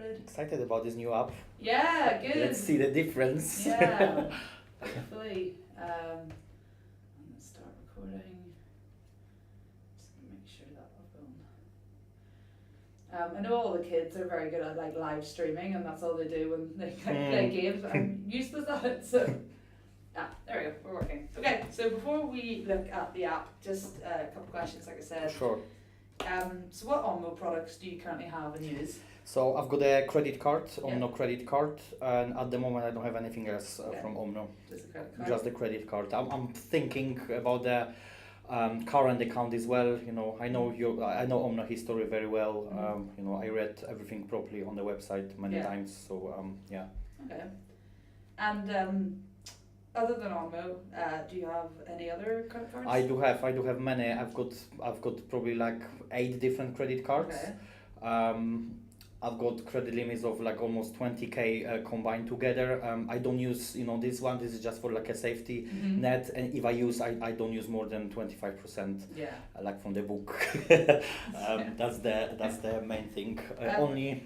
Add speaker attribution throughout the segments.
Speaker 1: Good.
Speaker 2: Excited about this new app.
Speaker 1: Yeah, good.
Speaker 2: Let's see the difference.
Speaker 1: Yeah, hopefully. I'm gonna start recording. Just gonna make sure that we're going. I know all the kids are very good at like live streaming, and that's all they do when they play games. But I'm useless at it, so. There we go. We're working. Okay, so before we look at the app, just a couple questions, like I said.
Speaker 2: Sure.
Speaker 1: So what Onmo products do you currently have and use?
Speaker 2: So I've got a credit card,
Speaker 1: Yeah.
Speaker 2: Omno credit card, and at the moment I don't have anything else
Speaker 1: Okay.
Speaker 2: from Omno.
Speaker 1: Just a credit card?
Speaker 2: Just the credit card. I'm thinking about the current account as well. You know, I know Omno history very well. You know, I read everything properly on the website many times. So yeah.
Speaker 1: Okay. And other than Onmo, do you have any other credit cards?
Speaker 2: I do have many. I've got probably like 8 different credit cards.
Speaker 1: Okay.
Speaker 2: I've got credit limits of like almost 20k combined together. I don't use, you know, this one. This is just for like a safety net, and if I use, I don't use more than 25%.
Speaker 1: Yeah.
Speaker 2: Like from the book. That's the main thing. Only,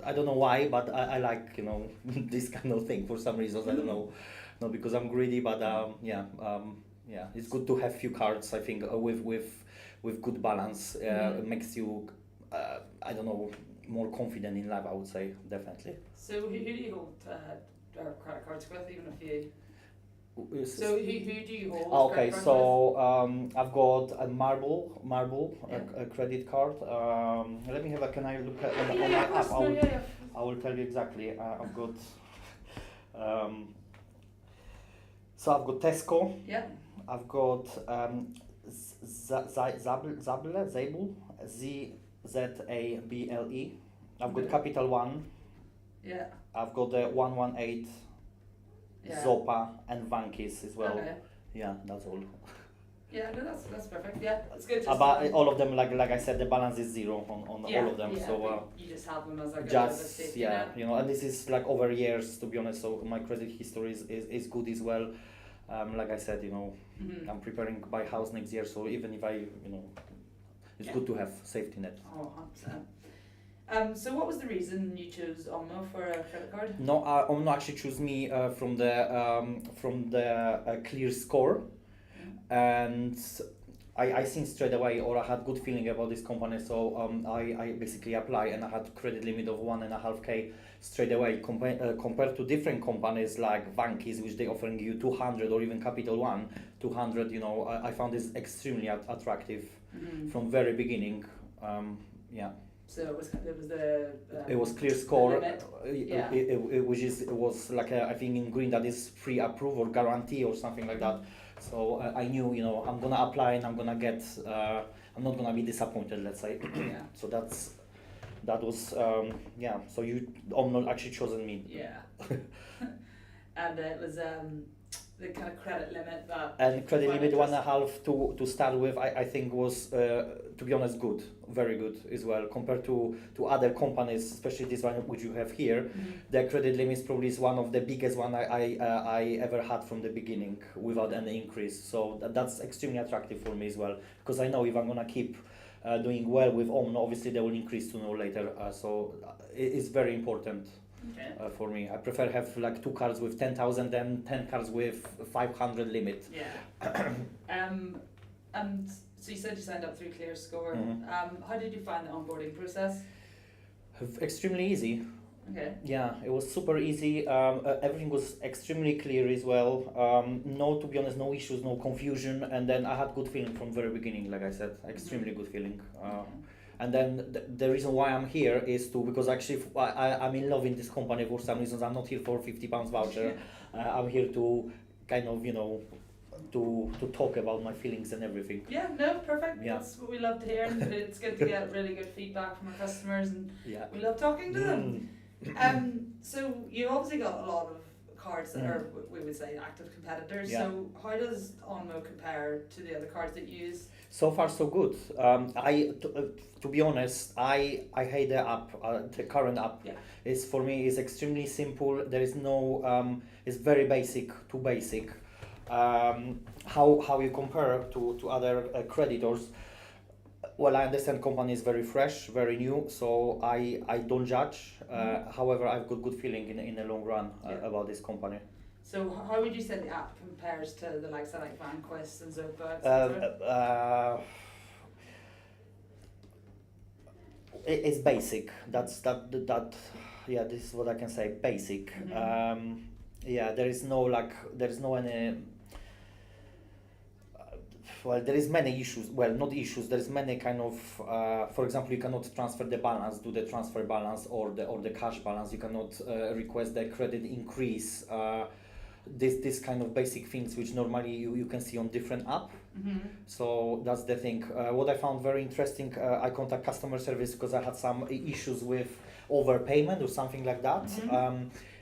Speaker 2: I don't know why, but I like, you know, this kind of thing for some reasons. I don't know, not because I'm greedy, but yeah, it's good to have few cards. I think with good balance, it makes you, I don't know, more confident in life, I would say, definitely.
Speaker 1: So who do you hold credit cards with, even if you... So who do you hold
Speaker 2: okay,
Speaker 1: credit cards
Speaker 2: so I've got a Marble,
Speaker 1: Yeah.
Speaker 2: a credit card. Let me have a, can I look at
Speaker 1: with?
Speaker 2: on my app?
Speaker 1: Yeah.
Speaker 2: I will tell you exactly. I've got, so I've got Tesco.
Speaker 1: Yeah.
Speaker 2: I've got Zabel, ZABLE. I've got
Speaker 1: Okay.
Speaker 2: Capital One.
Speaker 1: Yeah.
Speaker 2: I've got the 118,
Speaker 1: Yeah.
Speaker 2: Zopa, and Vankis as well.
Speaker 1: Okay.
Speaker 2: Yeah, that's all.
Speaker 1: Yeah, no, that's perfect. Yeah, it's good.
Speaker 2: But all of them, like I said, the balance is 0 on all of them.
Speaker 1: Yeah,
Speaker 2: So
Speaker 1: you just have them as like
Speaker 2: just
Speaker 1: a safety
Speaker 2: yeah,
Speaker 1: net.
Speaker 2: you know, and this is like over years, to be honest. So my credit history is good as well. Like I said, you know, I'm preparing to buy house next year, so even if I, you know, it's good to have safety net.
Speaker 1: Oh, 100%. So what was the reason you chose Onmo for a credit card?
Speaker 2: No, Omno actually chose me from the clear score, and I seen straight away, or I had good feeling about this company, so I basically applied, and I had credit limit of 1.5k straight away. Compared to different companies like Vankis, which they offering you 200, or even Capital One 200, you know, I found this extremely attractive from very beginning. Yeah.
Speaker 1: So it was the
Speaker 2: it was clear score,
Speaker 1: limit. Yeah.
Speaker 2: it was like I think in green that is pre-approved or guarantee or something like that. So I knew, you know, I'm gonna apply and I'm gonna get. I'm not gonna be disappointed, let's say.
Speaker 1: Yeah.
Speaker 2: So that was yeah. So you Omno actually chosen me.
Speaker 1: Yeah. And it was the kind of credit limit that.
Speaker 2: And credit limit 1.5 to start with, I think was to be honest good, very good as well compared to other companies, especially this one which you have here. The credit limit probably is one of the biggest one I ever had from the beginning without any increase. So that's extremely attractive for me as well, because I know if I'm gonna keep doing well with Omno, obviously they will increase sooner or later. So it's very important.
Speaker 1: Okay.
Speaker 2: For me, I prefer have like 2 cards with 10,000 than 10 cards with 500 limit.
Speaker 1: Yeah. And so you said you signed up through ClearScore. How did you find the onboarding process?
Speaker 2: Extremely easy.
Speaker 1: Okay.
Speaker 2: Yeah, it was super easy. Everything was extremely clear as well. No, to be honest, no issues, no confusion, and then I had good feeling from very beginning. Like I said, extremely good feeling. And then the reason why I'm here is because actually I'm in love in this company for some reasons. I'm not here for £50 voucher. I'm here to kind of, you know, to talk about my feelings and everything.
Speaker 1: Yeah, no, perfect.
Speaker 2: Yeah.
Speaker 1: That's what we love to hear. And it's good to get really good feedback from our customers, and we love talking to them. So you obviously got a lot of cards that are, we would say, active competitors.
Speaker 2: Yeah.
Speaker 1: So how does Onmo compare to the other cards that you use?
Speaker 2: So far, so good. To be honest, I hate the app. The current app is for me is extremely simple. There is no. It's very basic, too basic. How you compare to other creditors? Well, I understand company is very fresh, very new, so I don't judge. However, I've got good feeling in the long run about this company.
Speaker 1: So how would you say the app compares to the likes of like Vanquist and Zopa, etc.?
Speaker 2: It's basic. That. Yeah, this is what I can say. Basic. Yeah, there is no any. Well, there is many issues. Well, not issues. There is many kind of. For example, you cannot transfer the balance, do the transfer balance or the cash balance. You cannot request the credit increase. This kind of basic things which normally you can see on different app. So that's the thing. What I found very interesting, I contact customer service because I had some issues with overpayment or something like that.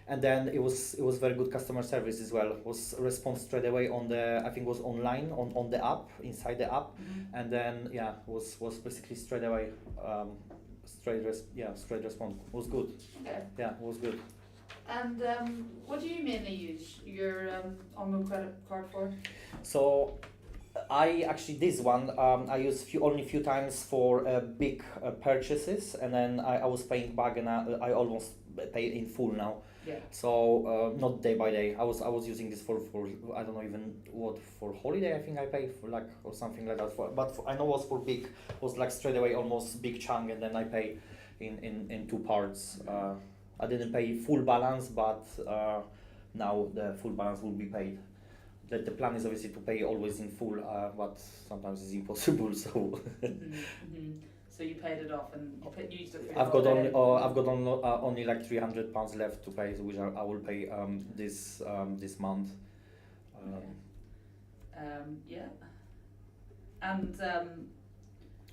Speaker 2: And then it was very good customer service as well. Was response straight away on the, I think it was online on the app, inside the app. And then was basically straight away straight response. Was good.
Speaker 1: Okay.
Speaker 2: Yeah, it was good.
Speaker 1: And what do you mainly use your Onmo credit card for?
Speaker 2: So I actually this one I use only few times for big purchases, and then I was paying back, and I almost pay in full now.
Speaker 1: Yeah.
Speaker 2: So not day by day. I was using this for I don't know even what, for holiday. I think I pay for like or something like that. I know it was for big, was like straight away almost big chunk, and then I pay in two parts. I didn't pay full balance, but now the full balance will be paid. The plan is obviously to pay always in full, but sometimes it's impossible. So.
Speaker 1: So you paid it off and you used it for
Speaker 2: I've got only like £300 left to pay, which I will pay this month.
Speaker 1: Yeah. And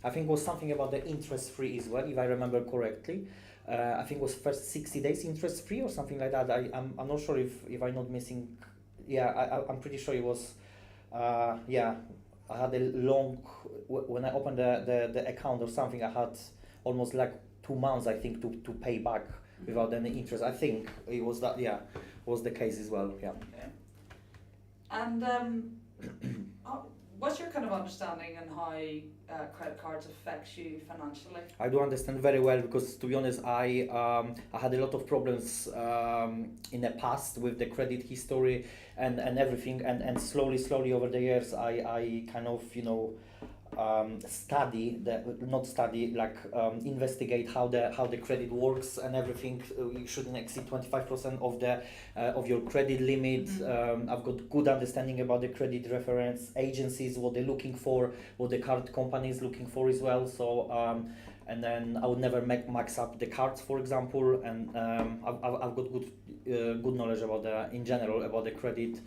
Speaker 2: I think it was something about the interest free as well, if I remember correctly. I think it was first 60 days interest free or something like that. I'm not sure if I'm not missing. Yeah, I'm pretty sure it was. I had a long, when I opened the account or something, I had almost like 2 months, I think, to pay back without any interest. I think it was that, was the case as well, yeah.
Speaker 1: Okay. And what's your kind of understanding on how credit cards affects you financially?
Speaker 2: I do understand very well, because to be honest, I had a lot of problems in the past with the credit history and everything, and slowly over the years I kind of investigate how the credit works and everything. You shouldn't exceed 25% of your credit limit. I've got good understanding about the credit reference agencies, what they're looking for, what the card company is looking for as well. So and then I would never max up the cards, for example, and I've got good knowledge about in general about the credit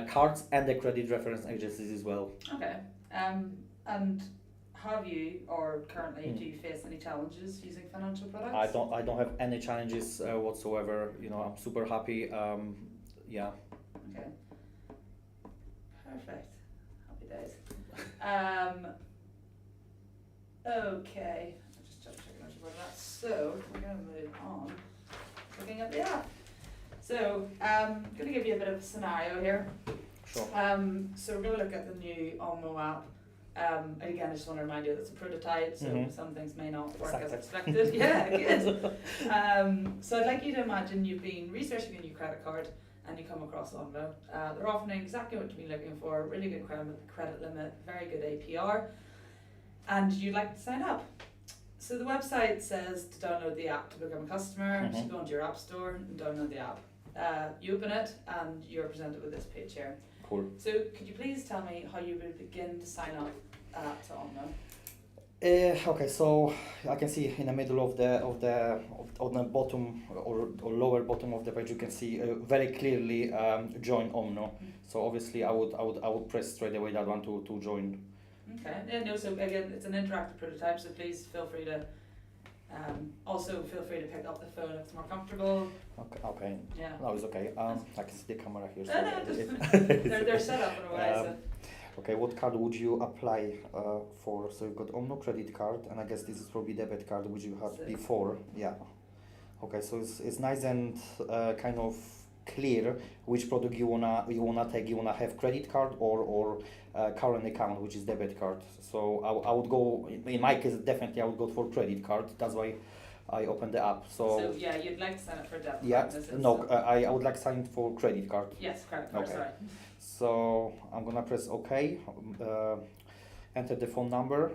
Speaker 2: cards and the credit reference agencies as well.
Speaker 1: Okay. And have you, or currently, do you face any challenges using financial products?
Speaker 2: I don't have any challenges whatsoever. I'm super happy. Yeah.
Speaker 1: Okay. Perfect. Happy days. Okay. I'll just check about that. So we're going to move on. Looking at the app. So I'm going to give you a bit of a scenario here.
Speaker 2: Sure.
Speaker 1: So we're going to look at the new Onmo app. And again, I just want to remind you that it's a prototype, so some things may not work as expected. Yeah, good. So I'd like you to imagine you've been researching a new credit card and you come across Onmo. They're offering exactly what you've been looking for, really good credit limit, very good APR, and you'd like to sign up. So the website says to download the app to become a customer. You should go into your app store and download the app. You open it and you're presented with this page here.
Speaker 2: Cool.
Speaker 1: So could you please tell me how you would begin to sign up to Onmo?
Speaker 2: Okay, so I can see in the middle of the bottom or lower bottom of the page, you can see very clearly join Onmo. So obviously I would press straight away that one to join.
Speaker 1: Okay. Yeah, no. So again, it's an interactive prototype. So please feel free to. Also feel free to pick up the phone if it's more comfortable.
Speaker 2: Okay.
Speaker 1: Yeah.
Speaker 2: No, it's okay. I can see the camera here.
Speaker 1: So they're set up in a way. So.
Speaker 2: Okay, what card would you apply for? So you've got Onmo credit card, and I guess this is probably debit card which you had before. Yeah. Okay, so it's nice and kind of clear which product you wanna take. You wanna have credit card or current account, which is debit card. So I would go, in my case, definitely I would go for credit card. That's why I opened the app.
Speaker 1: So yeah, you'd like to sign up for debit
Speaker 2: Yeah,
Speaker 1: card in this
Speaker 2: no,
Speaker 1: instance.
Speaker 2: I would like to sign for credit card.
Speaker 1: Yes, credit card,
Speaker 2: Okay.
Speaker 1: sorry.
Speaker 2: So I'm gonna press OK, enter the phone number,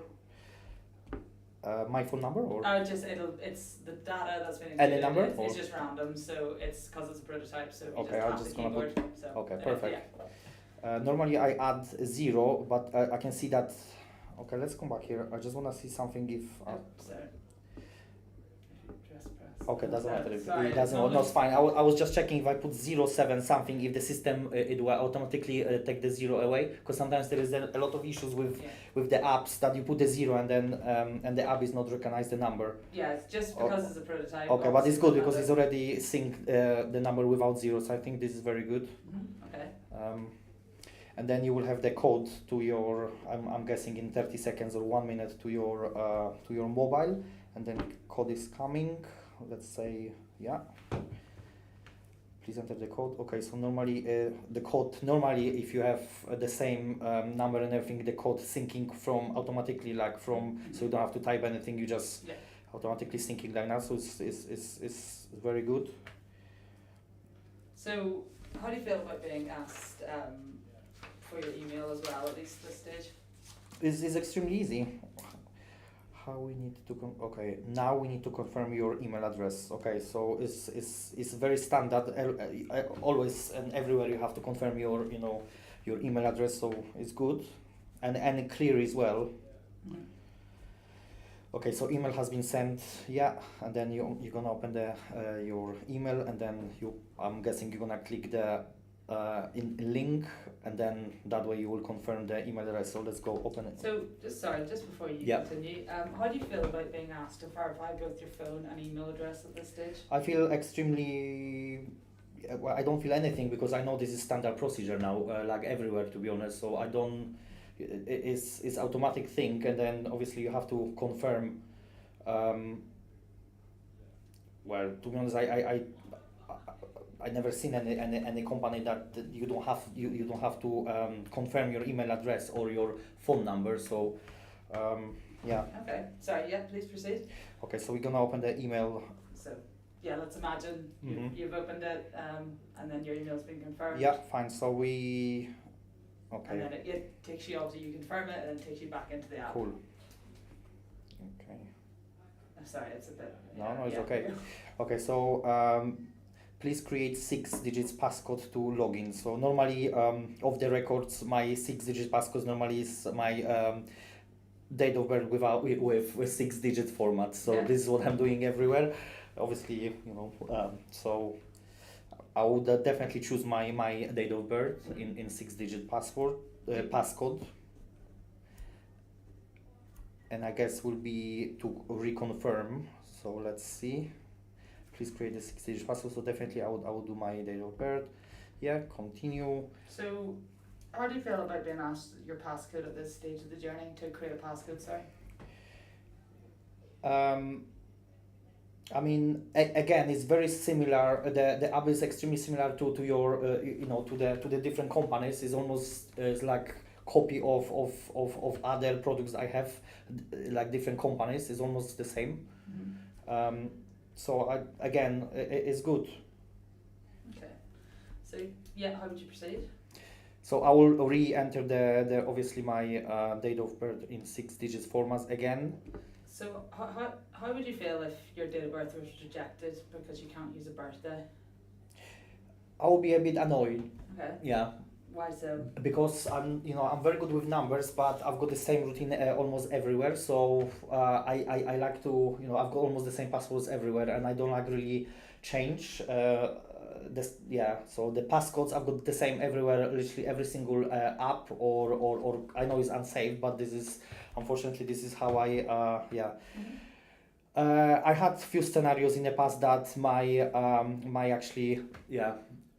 Speaker 2: my phone number or?
Speaker 1: It's the data that's been
Speaker 2: Any
Speaker 1: included.
Speaker 2: number,
Speaker 1: It's
Speaker 2: or?
Speaker 1: just random, so it's because it's a prototype, so you
Speaker 2: Okay,
Speaker 1: just
Speaker 2: I'm
Speaker 1: tap
Speaker 2: just
Speaker 1: the
Speaker 2: gonna
Speaker 1: keyboard. So,
Speaker 2: Okay, perfect.
Speaker 1: yeah.
Speaker 2: Normally I add 0, but I can see that. Okay, let's come back here. I just wanna see something if.
Speaker 1: So, if you just press.
Speaker 2: Okay, doesn't
Speaker 1: So,
Speaker 2: matter.
Speaker 1: sorry,
Speaker 2: It doesn't.
Speaker 1: it's
Speaker 2: No, it's fine. I was just checking if I put 07 something, if the system it will automatically take the 0 away, because sometimes there is a lot of issues with
Speaker 1: Yeah.
Speaker 2: the apps that you put the 0 and then and the app is not recognize the number.
Speaker 1: Yeah, it's just because it's a prototype.
Speaker 2: Okay, but it's
Speaker 1: obviously
Speaker 2: good
Speaker 1: we'll
Speaker 2: because
Speaker 1: have
Speaker 2: it's already synced the number without 0, so I think this is very good.
Speaker 1: Okay.
Speaker 2: And then you will have the code to your, I'm guessing in 30 seconds or 1 minute to your mobile, and then code is coming. Let's say, yeah. Please enter the code. Okay, so normally the code, if you have the same number and everything, the code syncing from automatically, like from, so you don't have to type anything, you just
Speaker 1: Yeah.
Speaker 2: automatically syncing like that, so it's very good.
Speaker 1: So, how do you feel about being asked for your email as well, at least at this stage?
Speaker 2: It's extremely easy. How we need to okay, now we need to confirm your email address. Okay, so it's very standard. Always and everywhere you have to confirm your your email address, so it's good and clear as well. Okay, so email has been sent, yeah, and then you're gonna open the your email, and then I'm guessing you're gonna click the in link, and then that way you will confirm the email address. So let's go open it.
Speaker 1: So, just before you continue, how do you feel about being asked to verify both your phone and email address at this stage?
Speaker 2: I feel extremely. Well, I don't feel anything because I know this is standard procedure now, like everywhere, to be honest. So I don't. It's automatic thing, and then obviously you have to confirm. Well, to be honest, I never seen any company that you don't have to confirm your email address or your phone number. So yeah.
Speaker 1: Okay. Sorry. Yeah. Please proceed.
Speaker 2: Okay, so we're gonna open the email.
Speaker 1: So yeah, let's imagine you've opened it and then your email's been confirmed.
Speaker 2: Yeah, fine. So we. Okay.
Speaker 1: And then it takes you, obviously you confirm it, and then it takes you back into the app.
Speaker 2: Cool. Okay.
Speaker 1: I'm sorry, it's a bit.
Speaker 2: No, it's okay. Okay, so please create 6 digits passcode to login. So normally, of the records, my 6 digit passcode normally is my date of birth with 6 digit format. So this is what I'm doing everywhere. Obviously, so I would definitely choose my date of birth in 6 digit passcode. And I guess will be to reconfirm. So let's see. Please create a 6 digit passcode. So definitely I would do my date of birth. Yeah, continue.
Speaker 1: So how do you feel about being asked your passcode at this stage of the journey to create a passcode, sorry?
Speaker 2: I mean, again, it's very similar. The app is extremely similar to your, to the different companies. It's almost it's like copy of other products I have, like different companies. It's almost the same. So it's good.
Speaker 1: Okay. So yeah, how would you proceed?
Speaker 2: So I will re-enter the obviously my date of birth in 6 digits format again.
Speaker 1: So how would you feel if your date of birth was rejected because you can't use a birthday?
Speaker 2: I will be a bit annoyed. Okay. Yeah.
Speaker 1: Why so?
Speaker 2: Because I'm very good with numbers, but I've got the same routine almost everywhere. So I like to, I've got almost the same passwords everywhere, and I don't like really change. So the passcodes I've got the same everywhere, literally every single app or I know it's unsafe, but unfortunately this is how I I had few scenarios in the past that my actually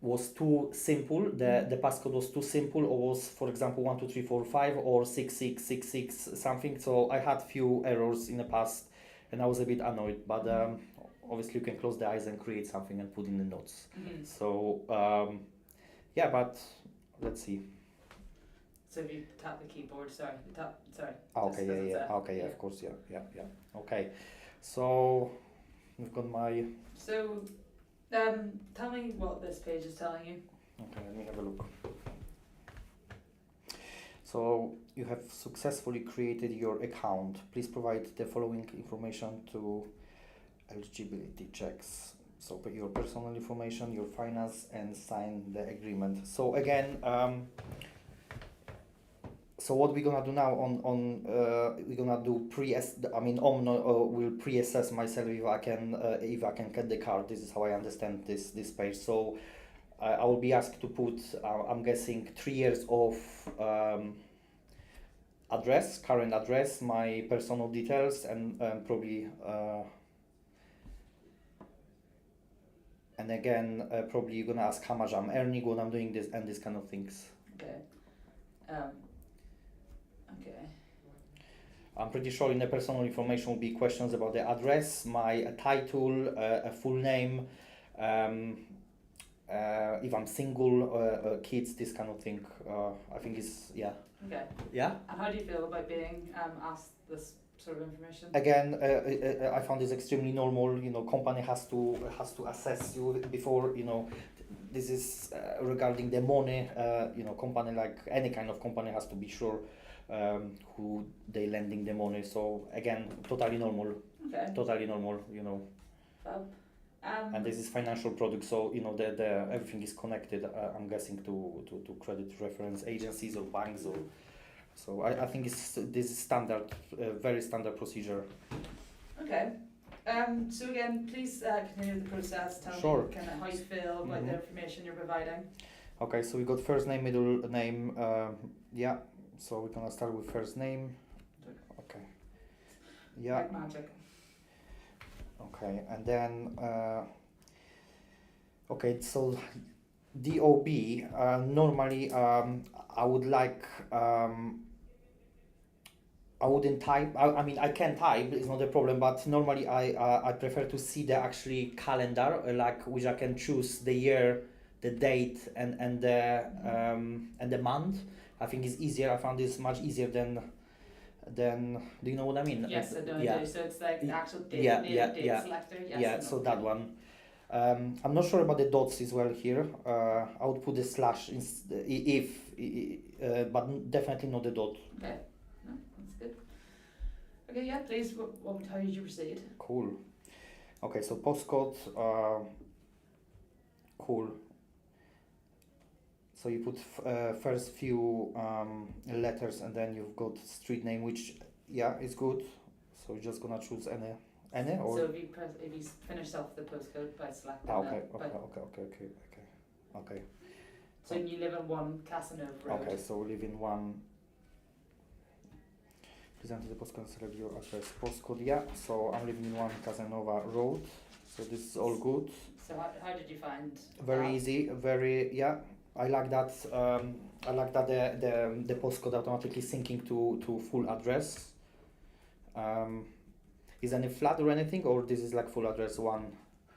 Speaker 2: was too simple. The passcode was too simple, or was, for example, 1 2 3 4 5 or 6 6 6 6 something. So I had few errors in the past, and I was a bit annoyed. But obviously you can close the eyes and create something and put in the notes.
Speaker 1: Mm-hmm.
Speaker 2: So yeah, but let's see.
Speaker 1: So if you tap the keyboard, sorry.
Speaker 2: Okay,
Speaker 1: Yeah.
Speaker 2: of course, yeah. Okay, so we've got my.
Speaker 1: So, tell me what this page is telling you.
Speaker 2: Okay, let me have a look. So you have successfully created your account. Please provide the following information to eligibility checks. So put your personal information, your finance, and sign the agreement. So again, so what we're gonna do now we're gonna do Omno will pre-assess myself if I can get the card. This is how I understand this page. So I will be asked to put I'm guessing 3 years of current address, my personal details, and probably and again probably you're gonna ask how much I'm earning, what I'm doing, this and this kind of things.
Speaker 1: Okay. Okay.
Speaker 2: I'm pretty sure in the personal information will be questions about the address, my title, a full name, if I'm single, kids, this kind of thing. I think it's, yeah.
Speaker 1: Okay.
Speaker 2: Yeah?
Speaker 1: And how do you feel about being asked this sort of information?
Speaker 2: Again, I found this extremely normal. You know, company has to assess you before, you know, this is regarding the money. You know, company, like any kind of company, has to be sure who they lending the money. So again, totally normal.
Speaker 1: Okay.
Speaker 2: Totally normal, you know.
Speaker 1: Fab.
Speaker 2: And this is financial product, so you know the everything is connected. I'm guessing to credit reference agencies or banks, or so I think this is standard, very standard procedure.
Speaker 1: Okay. So again, please continue the process. Tell
Speaker 2: Sure.
Speaker 1: me kind of how you feel about the information you're providing.
Speaker 2: Okay, so we got first name, middle name. Yeah. So we're gonna start with first name. Okay. Yeah.
Speaker 1: Like magic.
Speaker 2: Okay, and then okay, so DOB normally I would like I wouldn't type. I mean I can type, it's not a problem, but normally I prefer to see the actually calendar, like which I can choose the year, the date, and the month. I think it's easier. I found this much easier than do you know what I mean?
Speaker 1: Yes, I know.
Speaker 2: Yeah.
Speaker 1: So it's like the actual date,
Speaker 2: Yeah.
Speaker 1: selector. Yes,
Speaker 2: Yeah, so that one. I'm not sure about the dots as well here. I would put a slash but definitely not the dot.
Speaker 1: Okay, no, that's good. Okay, yeah, please. How did you proceed?
Speaker 2: Cool. Okay, so postcode. Cool. So you put first few letters, and then you've got street name, which is good. So you're just gonna choose any or.
Speaker 1: So if you finish off the postcode by selecting
Speaker 2: Okay.
Speaker 1: that.
Speaker 2: Okay.
Speaker 1: So you live in 1 Casanova Road.
Speaker 2: Okay, so we live in 1. Present the postcode, select your address. Postcode, yeah. So I'm living in 1 Casanova Road. So this is all good.
Speaker 1: So how did you find?
Speaker 2: Very easy. I like that. The postcode automatically syncing to full address. Is any flat or anything, or this is like full address 1?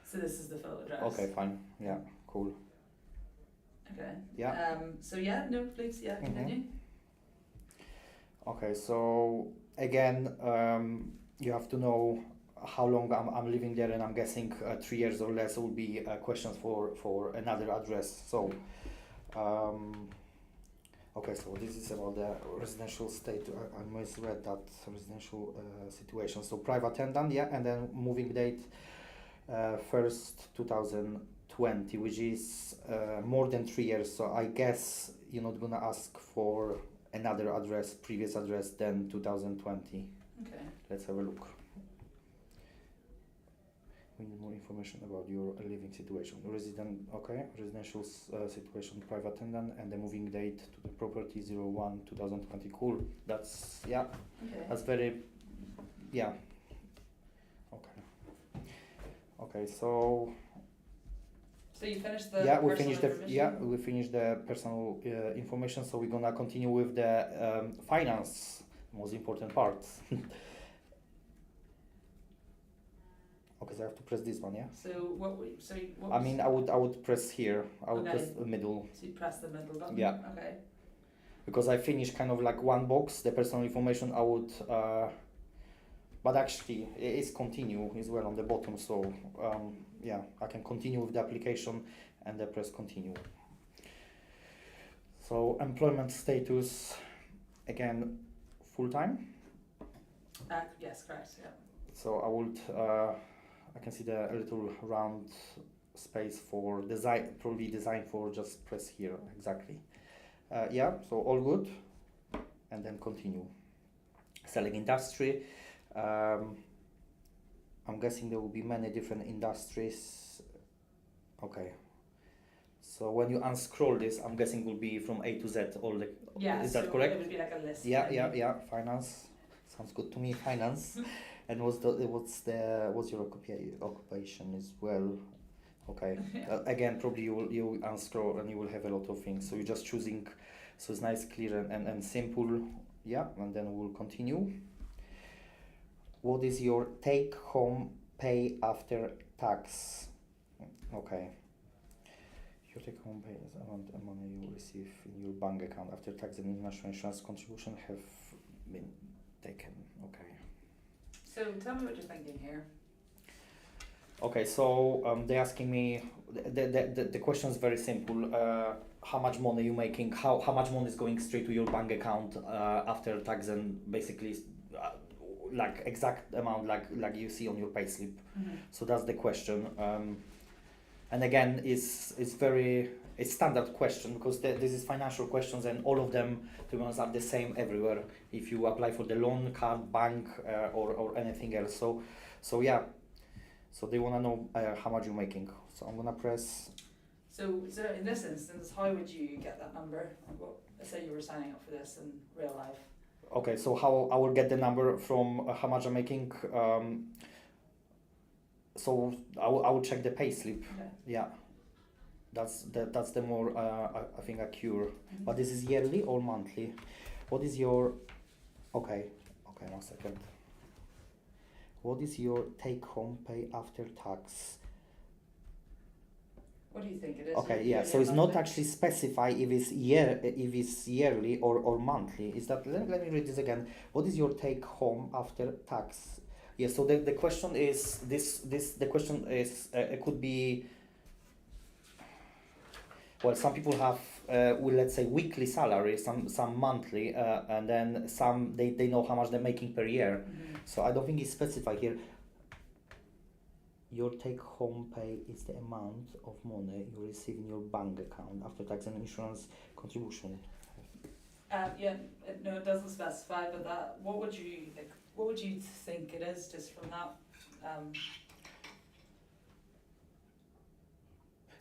Speaker 1: So this is the full address.
Speaker 2: Okay, fine. Yeah, cool.
Speaker 1: Okay.
Speaker 2: Yeah.
Speaker 1: So yeah, no, please, yeah, continue.
Speaker 2: Okay, so again, you have to know how long I'm living there, and I'm guessing 3 years or less will be questions for another address. So, okay, so this is about the residential state. I misread that residential situation. So private tenant, yeah, and then moving date 1st 2020, which is more than 3 years. So I guess you're not gonna ask for another address, previous address than 2020.
Speaker 1: Okay.
Speaker 2: Let's have a look. We need more information about your living situation. Residential situation, private tenant, and the moving date to the property 01/2020. Cool. That's
Speaker 1: Okay.
Speaker 2: That's very Okay. Okay. So
Speaker 1: you finished the
Speaker 2: we
Speaker 1: personal
Speaker 2: finished the personal information. So we're gonna continue with the finance, most important part. Okay, so I have to press this one, yeah?
Speaker 1: So what we so what
Speaker 2: I
Speaker 1: was-
Speaker 2: mean, I would press here. I would
Speaker 1: Okay.
Speaker 2: press the middle.
Speaker 1: so you press the middle button.
Speaker 2: Yeah.
Speaker 1: Okay.
Speaker 2: Because I finished kind of like one box, the personal information. I would, but actually it is continue as well on the bottom. So yeah, I can continue with the application and then press continue. So employment status, again, full time.
Speaker 1: Yes, correct. Yeah.
Speaker 2: So I would, I can see the little round space for design, probably designed for just press here, exactly. Yeah, so all good, and then continue. Selling industry, I'm guessing there will be many different industries. Okay. So when you unscroll this, I'm guessing will be from A to Z, all the,
Speaker 1: Yeah.
Speaker 2: is
Speaker 1: so
Speaker 2: that correct?
Speaker 1: It would be like a list.
Speaker 2: Yeah,
Speaker 1: maybe.
Speaker 2: yeah. Finance sounds good to me. Finance, and what's your occupation as well? Okay. Again, probably you will unscroll and you will have a lot of things. So you're just choosing. So it's nice, clear, and simple. Yeah, and then we'll continue. What is your take-home pay after tax? Okay. Your take-home pay is amount of money you receive in your bank account after tax and national insurance contribution have been taken. Okay.
Speaker 1: So tell me what you're thinking here.
Speaker 2: Okay, so they're asking me, the question is very simple. How much money you making? How much money is going straight to your bank account after tax and basically like exact amount like you see on your payslip.
Speaker 1: Mm-hmm.
Speaker 2: So that's the question. And again, it's standard question because this is financial questions and all of them, to be honest, are the same everywhere. If you apply for the loan, card, bank, or anything else. So yeah. So they want to know how much you're making. So I'm gonna press.
Speaker 1: So in this instance, how would you get that number? Well, say you were signing up for this in real life.
Speaker 2: Okay, so how I will get the number from how much I'm making. So I will check the payslip.
Speaker 1: Okay.
Speaker 2: Yeah, that's the more I think accurate.
Speaker 1: Mm-hmm.
Speaker 2: But this is yearly or monthly? What is your? Okay, 1 second. What is your take-home pay after tax?
Speaker 1: What do you think it is?
Speaker 2: Okay,
Speaker 1: Yearly
Speaker 2: yeah.
Speaker 1: or
Speaker 2: So it's not
Speaker 1: monthly?
Speaker 2: actually specify if it's yearly or monthly. Is that? Let me read this again. What is your take-home after tax? Yeah. So the question is the question is it could be. Well, some people have well, let's say weekly salary, some monthly, and then some they know how much they're making per year.
Speaker 1: Mm-hmm.
Speaker 2: So I don't think it's specified here. Your take-home pay is the amount of money you receive in your bank account after tax and insurance contribution.
Speaker 1: Yeah, no, it doesn't specify, but that what would you think it is just from that?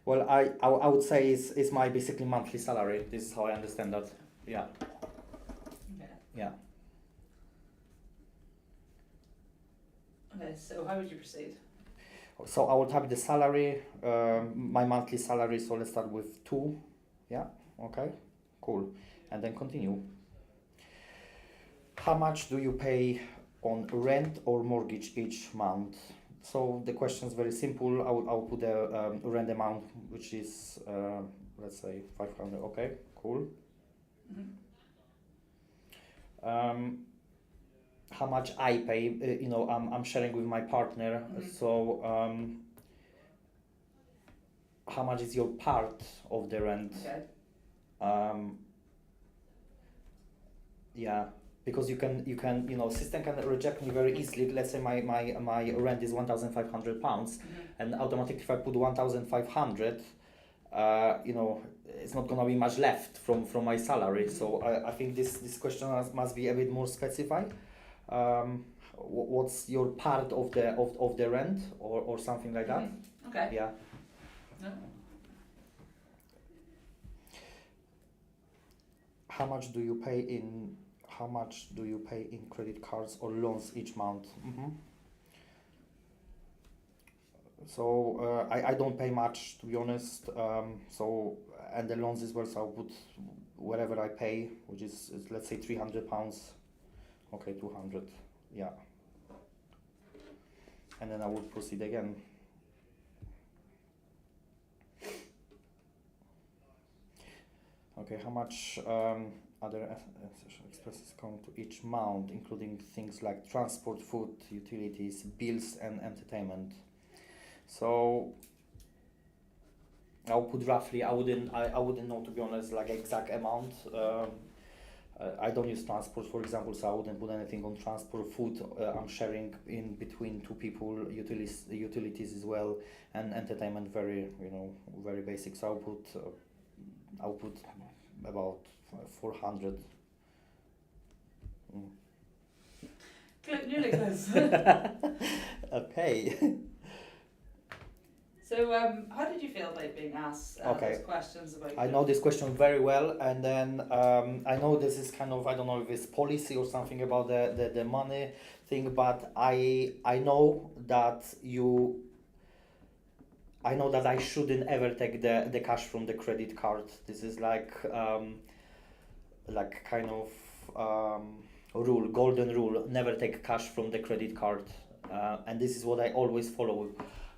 Speaker 2: Well, I would say it's my basically monthly salary. This is how I understand that. Yeah,
Speaker 1: Okay.
Speaker 2: yeah.
Speaker 1: Okay, so how would you proceed?
Speaker 2: So I will type the salary, my monthly salary. So let's start with 2. Yeah. Okay. Cool. And then continue. How much do you pay on rent or mortgage each month? So the question is very simple. I will put the rent amount, which is let's say 500. Okay. Cool.
Speaker 1: Mm-hmm.
Speaker 2: How much I pay? I'm sharing with my partner.
Speaker 1: Mhm.
Speaker 2: So how much is your part of the rent?
Speaker 1: Okay.
Speaker 2: Yeah, because you can system can reject me very easily. Let's say my rent is £1,500,
Speaker 1: Mm-hmm.
Speaker 2: and automatically if I put 1,500, it's not gonna be much left from my salary. So I think this question must be a bit more specified. What's your part of the rent or something like that?
Speaker 1: Mm-hmm. Okay.
Speaker 2: Yeah.
Speaker 1: No.
Speaker 2: How much do you pay in credit cards or loans each month? Mm-hmm. So I don't pay much, to be honest. And the loans as well. So I'll put whatever I pay, which is let's say £300. Okay, 200. Yeah. and then I will proceed again. Okay, how much other essential expenses come to each month, including things like transport, food, utilities, bills, and entertainment. So I'll put roughly. I wouldn't know, to be honest, like exact amount. I don't use transport, for example, so I wouldn't put anything on transport. Food, I'm sharing in between two people. Utilities as well, and entertainment, very basic. So I'll put about 400.
Speaker 1: Nearly close.
Speaker 2: Okay.
Speaker 1: So, how did you feel about being asked those questions about?
Speaker 2: I know this question very well, and then I know this is kind of, I don't know if it's policy or something about the money thing, but I know that I shouldn't ever take the cash from the credit card. This is like kind of rule, golden rule. Never take cash from the credit card, and this is what I always follow.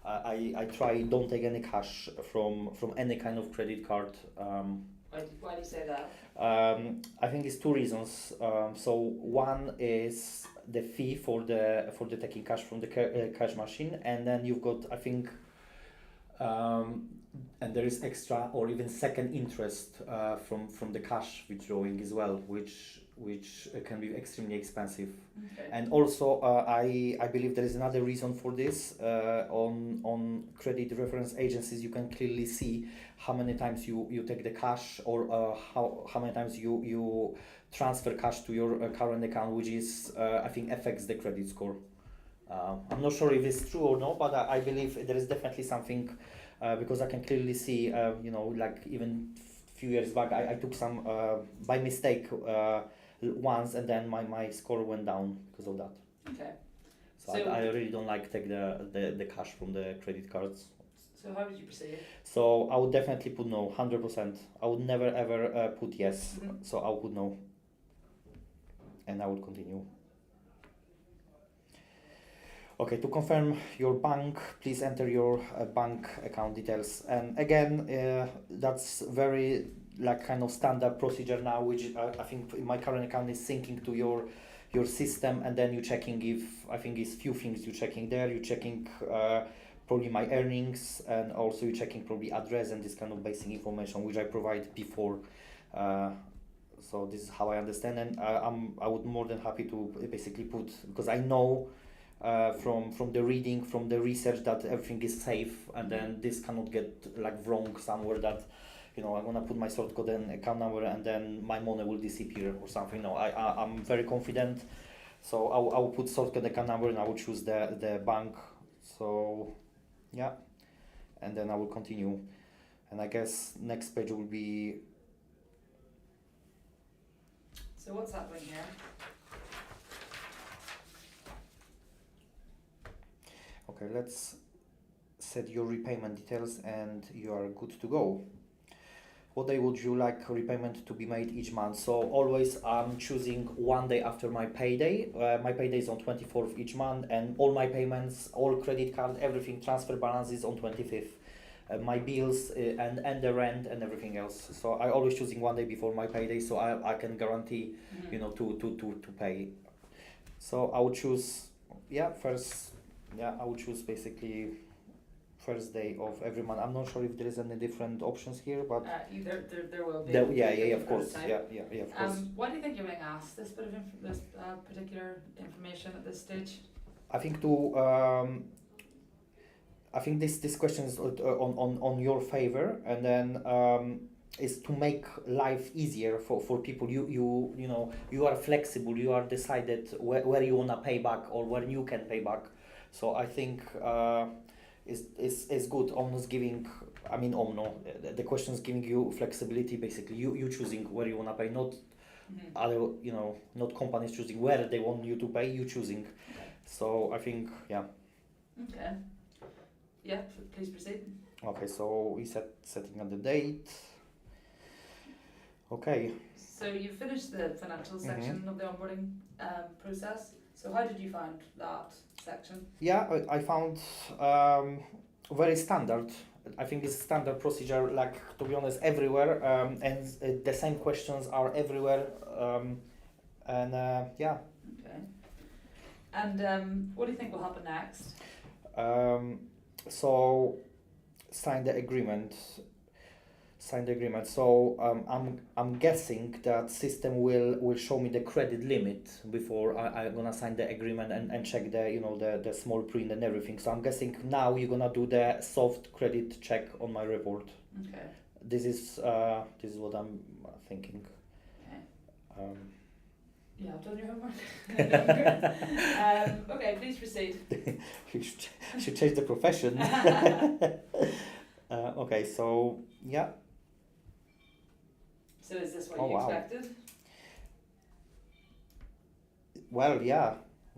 Speaker 2: I try don't take any cash from any kind of credit card.
Speaker 1: Why do you say that?
Speaker 2: I think it's two reasons. So one is the fee for the taking cash from the cash machine, and then you've got, I think, and there is extra or even second interest from the cash withdrawing as well, which can be extremely expensive.
Speaker 1: Okay.
Speaker 2: And also, I believe there is another reason for this. On credit reference agencies, you can clearly see how many times you take the cash, or how many times you transfer cash to your current account, which is I think affects the credit score. I'm not sure if it's true or not, but I believe there is definitely something, because I can clearly see, like even few years back, I took some by mistake once, and then my score went down because of that.
Speaker 1: Okay.
Speaker 2: So I really don't like take the cash from the credit cards.
Speaker 1: So how would you proceed?
Speaker 2: So I would definitely put no, 100%. I would never ever put yes.
Speaker 1: Mm-hmm.
Speaker 2: So I would put no, and I would continue. Okay, to confirm your bank, please enter your bank account details. And again, that's very kind of standard procedure now, which I think my current account is syncing to your system, and then you're checking if, I think it's few things you're checking there. You're checking probably my earnings, and also you're checking probably address and this kind of basic information which I provide before. So this is how I understand, and I would more than happy to basically put, because I know from the reading, from the research, that everything is safe, and then this cannot get wrong somewhere, that I'm gonna put my sort code and account number and then my money will disappear or something. No, I'm very confident, so I will put sort code, account number, and I will choose the bank. So yeah, and then I will continue, and I guess next page will be.
Speaker 1: So what's happening here?
Speaker 2: Okay, let's set your repayment details and you are good to go. What day would you like repayment to be made each month? So always I'm choosing one day after my payday. My payday is on 24th each month, and all my payments, all credit card, everything, transfer balance is on 25th. My bills and the rent and everything else. So I always choosing one day before my payday, so I can guarantee, to pay. So I would choose, I would choose basically first day of every month. I'm not sure if there is any different options here, but
Speaker 1: there will be.
Speaker 2: Of course. Of course.
Speaker 1: Why do you think you're being asked this bit of this particular information at this stage?
Speaker 2: I think I think this question is on your favor, and then is to make life easier for people. You are flexible. You are decided where you wanna pay back or where you can pay back. So I think is good. Almost giving. I mean, the question is giving you flexibility. Basically, you choosing where you wanna pay, not other. Not companies choosing where they want you to pay. You choosing.
Speaker 1: Okay.
Speaker 2: So I think
Speaker 1: Okay. Yeah, please proceed.
Speaker 2: Okay, so we setting up the date. Okay.
Speaker 1: So you finished the financial section of the onboarding process. So how did you find that? section?
Speaker 2: Yeah, I found very standard. I think it's standard procedure, like to be honest, everywhere, and the same questions are everywhere, and yeah.
Speaker 1: Okay. And what do you think will happen next?
Speaker 2: So sign the agreement. So I'm guessing that system will show me the credit limit before I'm gonna sign the agreement and check the the small print and everything. So I'm guessing now you're gonna do the soft credit check on my report.
Speaker 1: Okay.
Speaker 2: This is what I'm thinking.
Speaker 1: Okay.
Speaker 2: Yeah,
Speaker 1: I've done your homework. Okay, please proceed.
Speaker 2: You should change the profession. Okay, so yeah.
Speaker 1: So is this what
Speaker 2: Oh,
Speaker 1: you
Speaker 2: wow.
Speaker 1: expected?
Speaker 2: Well, yeah,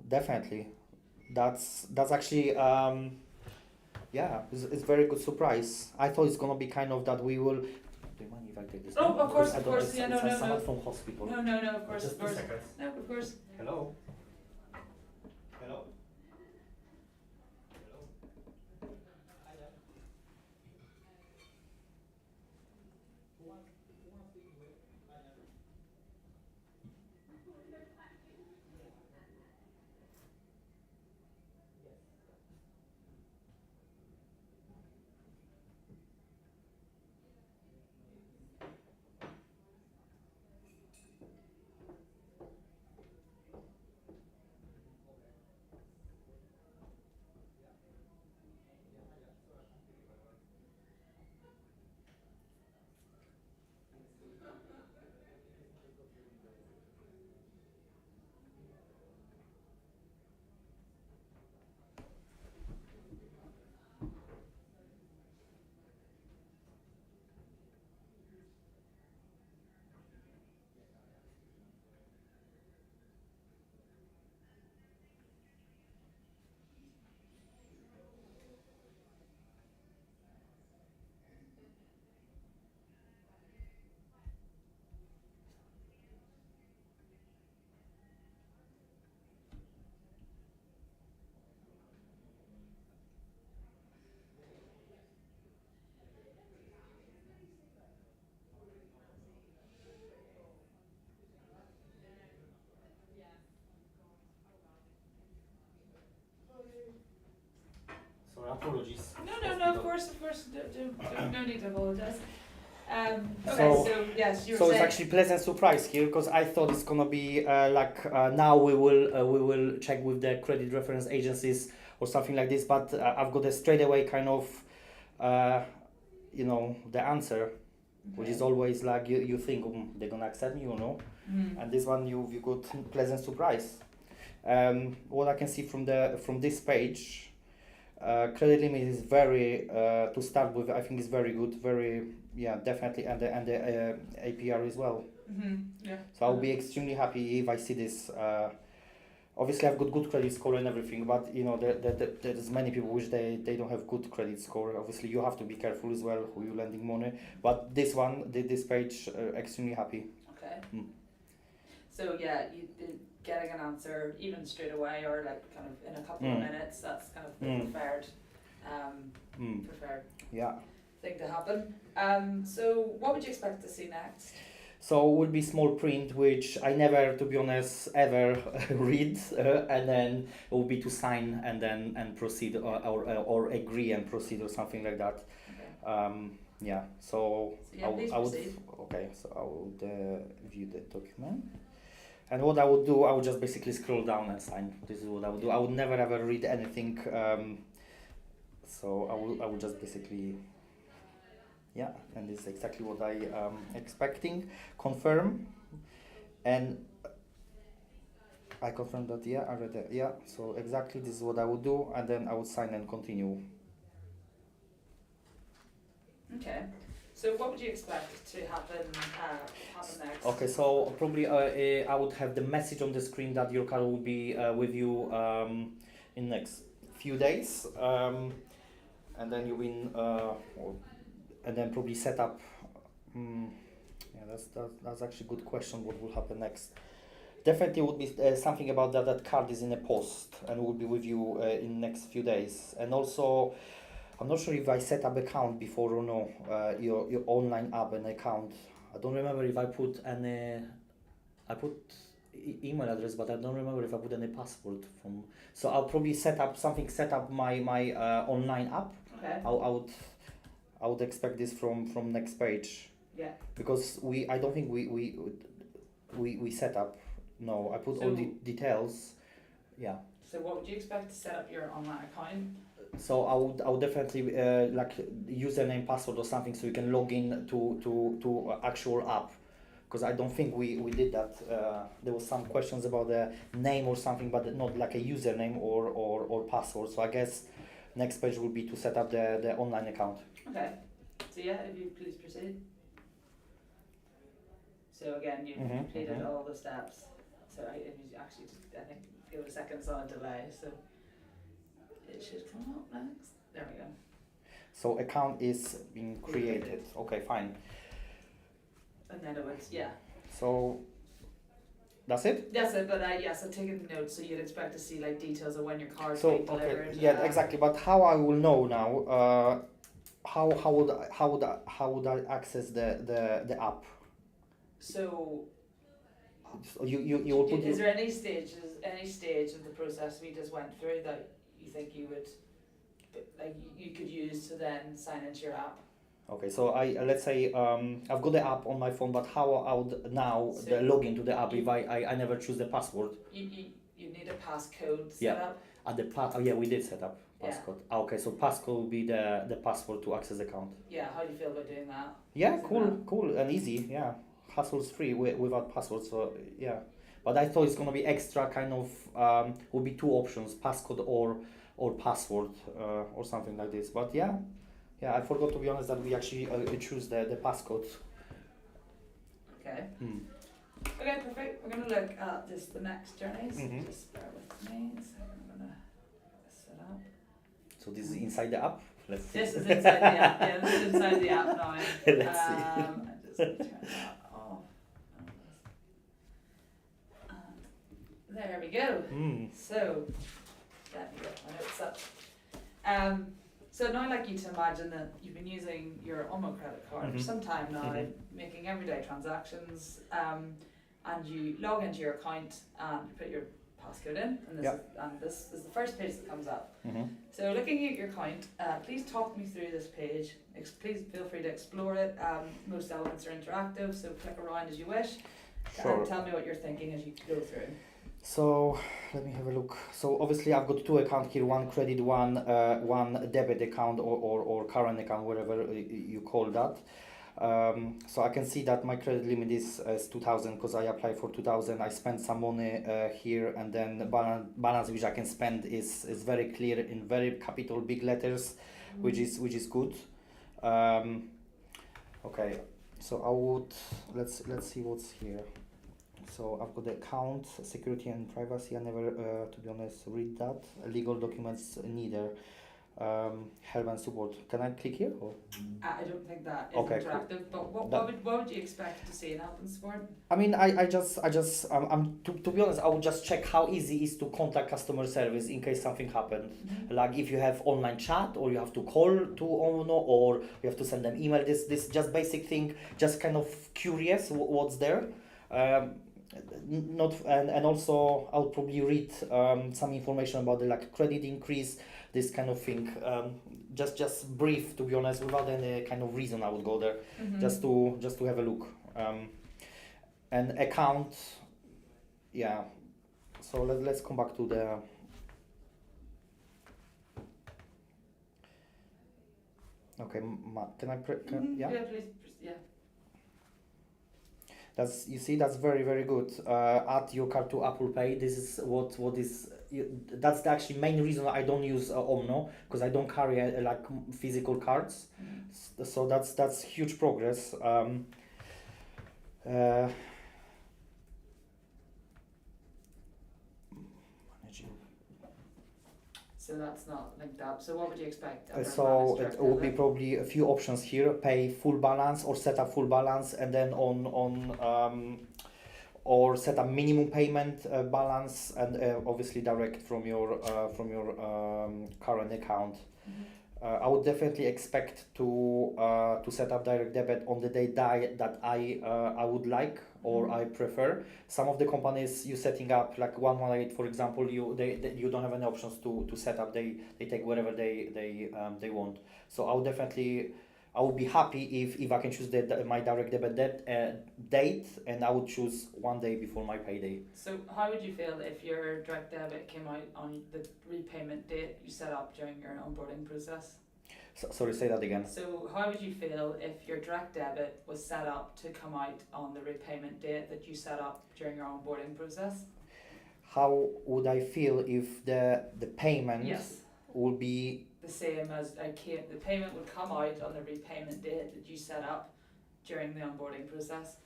Speaker 2: definitely. That's actually yeah, it's very good surprise. I thought it's gonna be kind of that we will. Do you mind if I take this?
Speaker 1: Oh,
Speaker 2: one?
Speaker 1: of course,
Speaker 2: Because I
Speaker 1: of
Speaker 2: don't-
Speaker 1: course.
Speaker 2: it's-
Speaker 1: Yeah, no,
Speaker 2: it's
Speaker 1: no,
Speaker 2: someone
Speaker 1: no.
Speaker 2: from hospital.
Speaker 1: No, of course,
Speaker 2: Just
Speaker 1: of course.
Speaker 2: 2 seconds.
Speaker 1: No, of course.
Speaker 2: Hello. Sorry, apologies.
Speaker 1: No, of course. No need to apologize. Okay,
Speaker 2: So-
Speaker 1: so yes, you were
Speaker 2: So it's
Speaker 1: saying.
Speaker 2: actually pleasant surprise here because I thought it's gonna be now we will check with the credit reference agencies or something like this, but I've got a straight away kind of the answer, which is always like you think they're gonna accept me, and this one you got pleasant surprise. What I can see from this page, credit limit is very to start with. I think is very good, very definitely, and the APR as well.
Speaker 1: Yeah.
Speaker 2: So I'll be extremely happy if I see this. Obviously, I've got good credit score and everything, but there's many people which they don't have good credit score. Obviously, you have to be careful as well who you lending money. But this one, this page, extremely happy.
Speaker 1: Okay.
Speaker 2: Mm.
Speaker 1: So yeah, you did getting an answer even straight away or like kind of in a couple of minutes. That's kind of the preferred, preferred
Speaker 2: Yeah.
Speaker 1: thing to happen. So what would you expect to see next?
Speaker 2: So it will be small print, which I never, to be honest, ever read, and then it will be to sign and then proceed or agree and proceed or something like that.
Speaker 1: Okay.
Speaker 2: Yeah. So
Speaker 1: yeah, please
Speaker 2: I would.
Speaker 1: proceed.
Speaker 2: Okay. So I would view the document, and what I would do, I would just basically scroll down and sign. This is what I would do. I would never ever read anything. So I would just basically. Yeah, and this is exactly what I expecting. Confirm, and I confirm that. Yeah, I read that. Yeah, so exactly this is what I would do, and then I would sign and continue.
Speaker 1: Okay. So what would you expect to happen next?
Speaker 2: Okay, so probably I would have the message on the screen that your car will be with you in next few days, and then you win. And then probably set up. Yeah, that's actually a good question. What will happen next? definitely would be something about that. That card is in a post and will be with you in next few days. And also, I'm not sure if I set up account before or no. Your online app and account. I don't remember if I put any. I put email address, but I don't remember if I put any password from. So I'll probably set up something. Set up my online app.
Speaker 1: Okay.
Speaker 2: I would expect this from next page.
Speaker 1: Yeah.
Speaker 2: Because I don't think we set up. No, I put all the details. Yeah.
Speaker 1: So what would you expect to set up your online account?
Speaker 2: So I would definitely like username, password or something, so you can log in to actual app. Because I don't think we did that. There was some questions about the name or something, but not like a username or password. So I guess next page will be to set up the online account.
Speaker 1: Okay. So yeah, if you please proceed. So again, you've completed all the steps. So if you actually just, I think, give it a second, it's on a delay. So it should come up next. There we go.
Speaker 2: So account is being created. Okay, fine.
Speaker 1: And then it would, yeah.
Speaker 2: So that's it?
Speaker 1: That's it, but yes, I've taken notes, so you'd expect to see like details of when your card's
Speaker 2: So
Speaker 1: being delivered.
Speaker 2: okay, yeah, exactly. But how I will know now? How would I access the app?
Speaker 1: So
Speaker 2: You will put.
Speaker 1: is there any stage of the process we just went through that you think you would like you could use to then sign into your app?
Speaker 2: Okay, so let's say I've got the app on my phone, but how I would now
Speaker 1: So
Speaker 2: the login to the app if I never choose the password?
Speaker 1: You need a passcode set
Speaker 2: Yeah.
Speaker 1: up.
Speaker 2: At the yeah, we did set up
Speaker 1: Yeah.
Speaker 2: passcode. Okay, so passcode will be the password to access the account.
Speaker 1: Yeah, how do you feel about doing that?
Speaker 2: Yeah,
Speaker 1: Using
Speaker 2: cool and easy. Yeah, hassles free without password. So yeah, but I thought it's gonna be extra kind of would be two options: passcode or password or something like this. But yeah, I forgot to be honest that we actually choose the passcode.
Speaker 1: Okay. Okay, perfect. We're gonna look at just the next journeys. Just bear with me. So I'm gonna set up.
Speaker 2: So this is inside the app. Let's see.
Speaker 1: This is inside the app. Yeah, this is inside the app now.
Speaker 2: Let's see.
Speaker 1: I just turn that off. And there we go. So, let me get my notes up. So now I'd like you to imagine that you've been using your Omo credit card for some time now, making everyday transactions, and you log into your account and you put your passcode in, and this is the first page that comes up. So looking at your account, please talk me through this page. Please feel free to explore it. Most elements are interactive, so click around as you wish.
Speaker 2: Sure.
Speaker 1: And tell me what you're thinking as you go through.
Speaker 2: So let me have a look. So obviously I've got two accounts here, one credit, one debit account or current account, whatever you call that. So I can see that my credit limit is 2,000 because I applied for 2,000. I spent some money here, and then the balance which I can spend is very clear in very capital big letters, which is good. Okay, so I would let's see what's here. So I've got the account, security and privacy. I never, to be honest, read that. Legal documents neither. Help and support. Can I click here? Or?
Speaker 1: I don't think that is
Speaker 2: Okay,
Speaker 1: interactive.
Speaker 2: cool.
Speaker 1: But what would you expect to see in help and support?
Speaker 2: I mean, to be honest, I would just check how easy it is to contact customer service in case something happened. Like if you have online chat, or you have to call to Ono, or you have to send them email. This just basic thing. Just kind of curious what's there. And also I would probably read some information about the like credit increase, this kind of thing. Just brief, to be honest, without any kind of reason I would go there, just to have a look. And account, yeah. So let's come back to the. Okay, can I yeah?
Speaker 1: Yeah, please, yeah.
Speaker 2: That's very, very good. Add your card to Apple Pay. This is what is. That's the actually main reason I don't use Omno, because I don't carry like physical cards. So that's huge progress.
Speaker 1: So that's not linked up. So what would you expect?
Speaker 2: So it will be probably a few options here: pay full balance or set up full balance, and then or set a minimum payment balance, and obviously direct from your current account. I would definitely expect to set up direct debit on the day that I would like or I prefer. Some of the companies you setting up like 118, for example, you don't have any options to set up. They take whatever they want. So I would be happy if I can choose my direct debit date, and I would choose one day before my payday.
Speaker 1: So how would you feel if your direct debit came out on the repayment date you set up during your onboarding process?
Speaker 2: Sorry, say that again.
Speaker 1: So how would you feel if your direct debit was set up to come out on the repayment date that you set up during your onboarding process?
Speaker 2: How would I feel if the payment would be
Speaker 1: the same as the payment would come out on the repayment date that you set up during the onboarding process?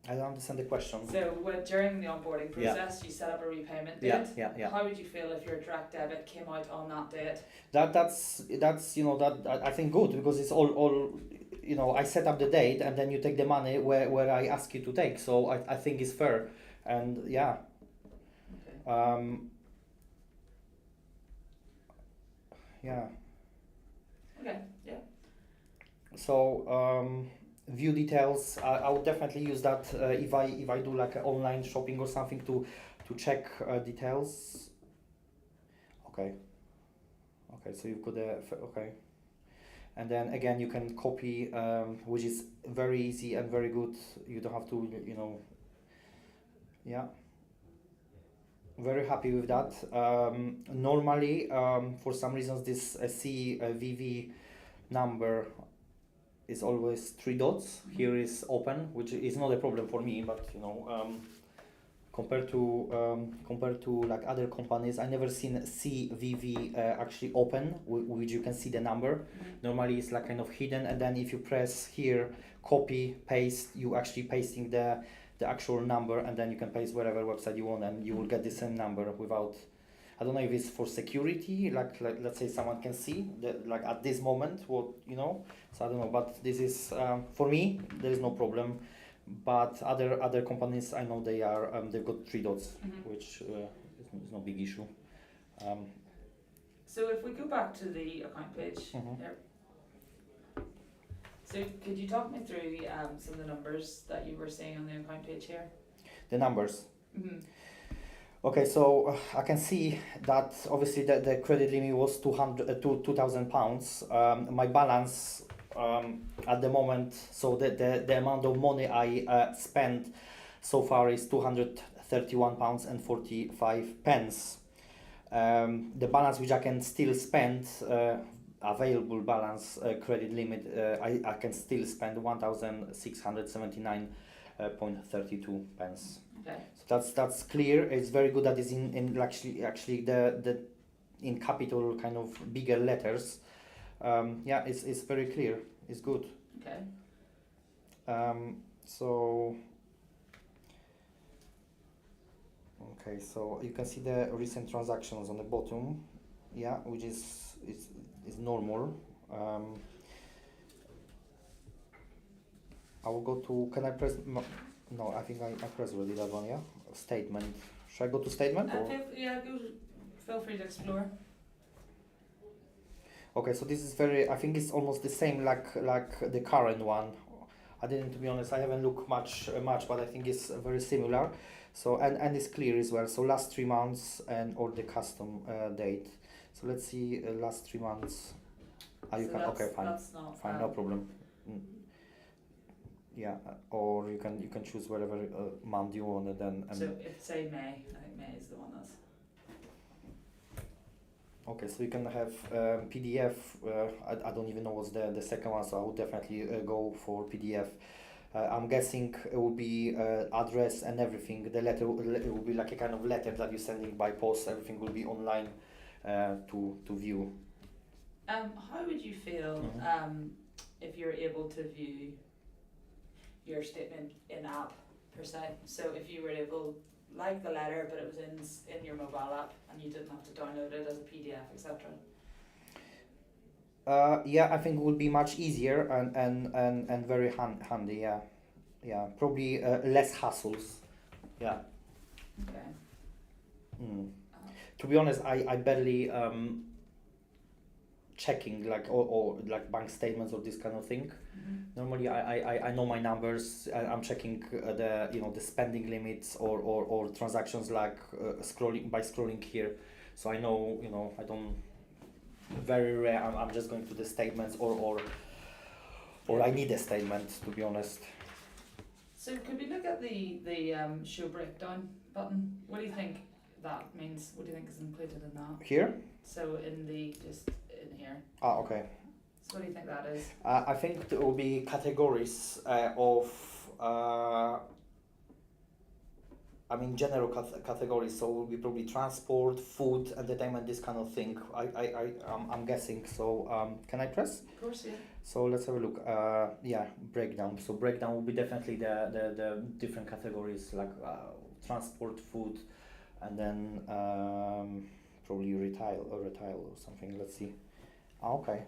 Speaker 2: I don't understand the question.
Speaker 1: So during the onboarding process, you set up a repayment date.
Speaker 2: Yeah.
Speaker 1: How would you feel if your direct debit came out on that date?
Speaker 2: That's I think good, because it's all I set up the date and then you take the money where I ask you to take. So I think it's fair, and yeah.
Speaker 1: Okay.
Speaker 2: Yeah.
Speaker 1: Okay. Yeah.
Speaker 2: So view details. I would definitely use that if I do like online shopping or something to check details. Okay. So you've got okay. And then again you can copy, which is very easy and very good. You don't have to yeah. Very happy with that. Normally, for some reasons, this CVV number is always 3 dots. Here is open, which is not a problem for me, but compared to like other companies, I never seen CVV actually open, which you can see the number. Normally, it's like kind of hidden, and then if you press here, copy, paste, you actually pasting the actual number, and then you can paste whatever website you want, and you will get the same number without. I don't know if it's for security, like let's say someone can see that, like at this moment, what So I don't know, but this is for me there is no problem, but other companies I know they've got 3 dots, which is no big issue.
Speaker 1: So if we go back to the account page there. So could you talk me through some of the numbers that you were seeing on the account page here?
Speaker 2: The numbers. Okay, so I can see that obviously the credit limit was £2,000. My balance at the moment, so the amount of money I spent so far is £231.45. The balance which I can still spend, available balance credit limit, I can still spend £1,679.32.
Speaker 1: Okay.
Speaker 2: So that's clear. It's very good that it's in actually the in capital kind of bigger letters. Yeah, it's very clear. It's good.
Speaker 1: Okay.
Speaker 2: So you can see the recent transactions on the bottom. Yeah, which is normal. I will go to. Can I press? No, I think I pressed already that one. Yeah, statement. Should I go to statement?
Speaker 1: Feel free to explore.
Speaker 2: Okay, so this is I think it's almost the same like the current one. I didn't, to be honest, I haven't looked much, but I think it's very similar. So and it's clear as well. So last 3 months or the custom date. So let's see last 3 months. Okay, fine.
Speaker 1: That's not
Speaker 2: fine, no problem. Yeah, or you can choose whatever month you want, and
Speaker 1: so if say May, I think May is the one that's.
Speaker 2: Okay, so you can have PDF. I don't even know what's the second one, so I would definitely go for PDF. I'm guessing it will be address and everything. The letter it will be like a kind of letter that you're sending by post. Everything will be online to view.
Speaker 1: How would you feel if you're able to view your statement in app per se? So if you were able, like the letter, but it was in your mobile app and you didn't have to download it as a PDF, etc.
Speaker 2: Yeah, I think it would be much easier and very handy. Yeah, probably less hassles. Yeah.
Speaker 1: Okay.
Speaker 2: To be honest, I barely checking like or like bank statements or this kind of thing. Normally, I know my numbers. I'm checking the the spending limits or transactions like scrolling here. So I know I don't very rare. I'm just going to the statements or I need a statement, to be honest.
Speaker 1: So could we look at the show breakdown button? What do you think that means? What do you think is included in that?
Speaker 2: Here?
Speaker 1: So in the just in here.
Speaker 2: Ah, okay.
Speaker 1: So what do you think that is?
Speaker 2: I think there will be categories of general categories. So will be probably transport, food, entertainment, this kind of thing. I'm guessing. So can I press?
Speaker 1: Of course, yeah.
Speaker 2: So let's have a look. Yeah, breakdown. So breakdown will be definitely the different categories like transport, food, and then probably retail or something. Let's see. Ah, okay.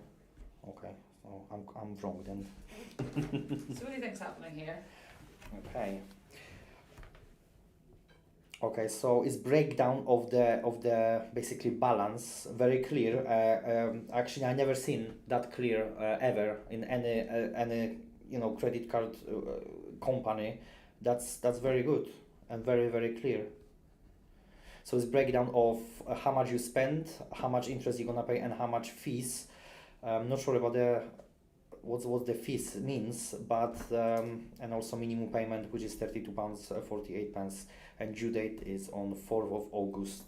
Speaker 2: So I'm wrong then.
Speaker 1: So what do you think's happening here?
Speaker 2: Okay. Okay, so it's breakdown of the basically balance, very clear. Actually, I never seen that clear ever in any credit card company. That's very good and very very clear. So it's breakdown of how much you spend, how much interest you're gonna pay, and how much fees. I'm not sure about what the fees means, but and also minimum payment, which is £32.48, and due date is on 4th of August.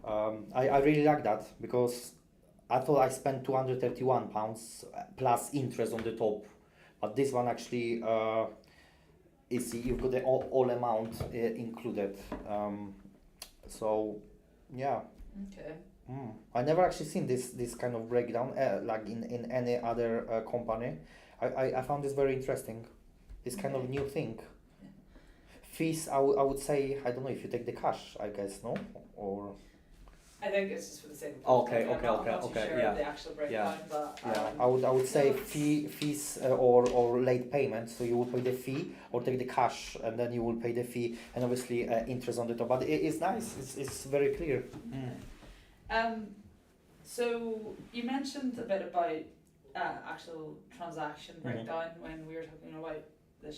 Speaker 2: I really like that because I thought I spent £231 plus interest on the top, but this one actually is you've got the all amount included. So yeah.
Speaker 1: Okay.
Speaker 2: I never actually seen this kind of breakdown like in any other company. I found this very interesting. This kind of new thing.
Speaker 1: Yeah.
Speaker 2: Fees, I would say, I don't know if you take the cash, I guess, no? Or
Speaker 1: I think it's just for the sake of
Speaker 2: Okay,
Speaker 1: I'm not too sure
Speaker 2: yeah.
Speaker 1: of the actual breakdown, but
Speaker 2: yeah, I would say
Speaker 1: no, it's-
Speaker 2: fees or late payment. So you will pay the fee or take the cash, and then you will pay the fee, and obviously interest on the top. But it's nice. It's very clear.
Speaker 1: So you mentioned a bit about actual transaction breakdown when we were talking about the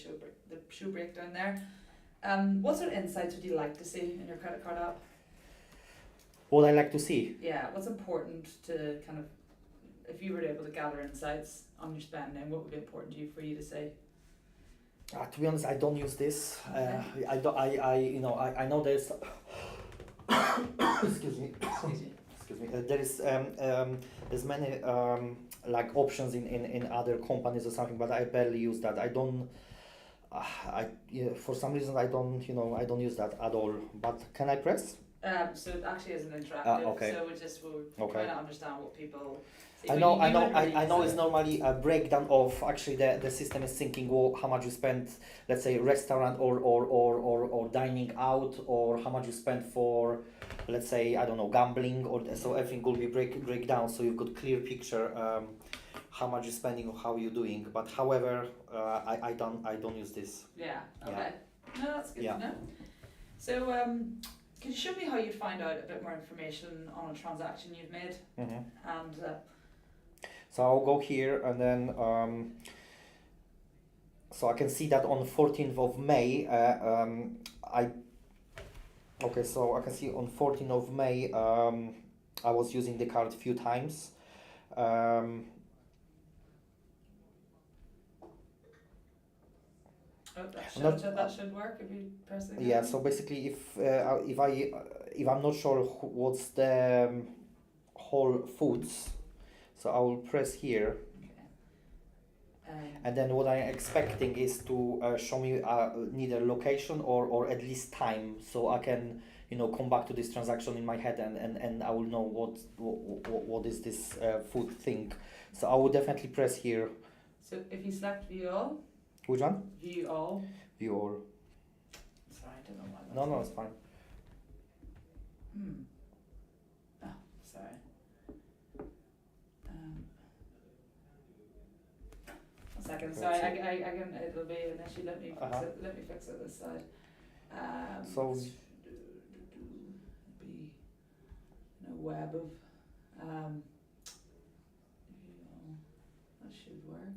Speaker 1: show breakdown there. What sort of insights would you like to see in your credit card app?
Speaker 2: What I like to see.
Speaker 1: Yeah, what's important to kind of, if you were able to gather insights on your spending, what would be important for you to see?
Speaker 2: To be honest, I don't use this.
Speaker 1: Okay.
Speaker 2: I don't. I know there's. Excuse me.
Speaker 1: Excuse me.
Speaker 2: Excuse me. There's many like options in other companies or something, but I barely use that. I don't. For some reason I don't use that at all. But can I press?
Speaker 1: So it actually isn't interactive.
Speaker 2: Okay.
Speaker 1: So we're trying to understand what people. See.
Speaker 2: I know it's normally a breakdown of actually the system is thinking how much you spend, let's say restaurant or dining out, or how much you spend for, let's say, I don't know, gambling, or so everything will be break down, so you've got clear picture how much you're spending or how you're doing. But however, I don't use this.
Speaker 1: Yeah. Okay.
Speaker 2: Yeah.
Speaker 1: No, that's good
Speaker 2: Yeah.
Speaker 1: to know. So could you show me how you'd find out a bit more information on a transaction you've made? And
Speaker 2: so I'll go here and then so I can see that on 14th of May so I can see on 14th of May I was using the card a few times.
Speaker 1: that should work if you press it.
Speaker 2: Yeah, so basically if I'm not sure what's the whole foods, so I will press here. And then what I'm expecting is to show me neither location or at least time, so I can come back to this transaction in my head and I will know what is this food thing. So I will definitely press here.
Speaker 1: So if you select view all.
Speaker 2: Which one?
Speaker 1: View all.
Speaker 2: View all.
Speaker 1: Sorry, I don't know why.
Speaker 2: No, it's fine.
Speaker 1: Oh, sorry. second.
Speaker 2: Let's
Speaker 1: Sorry,
Speaker 2: see.
Speaker 1: I can. It'll be an issue. Let me fix
Speaker 2: Uh-huh.
Speaker 1: it. Let me fix it this side.
Speaker 2: So-
Speaker 1: be in a web of that should work.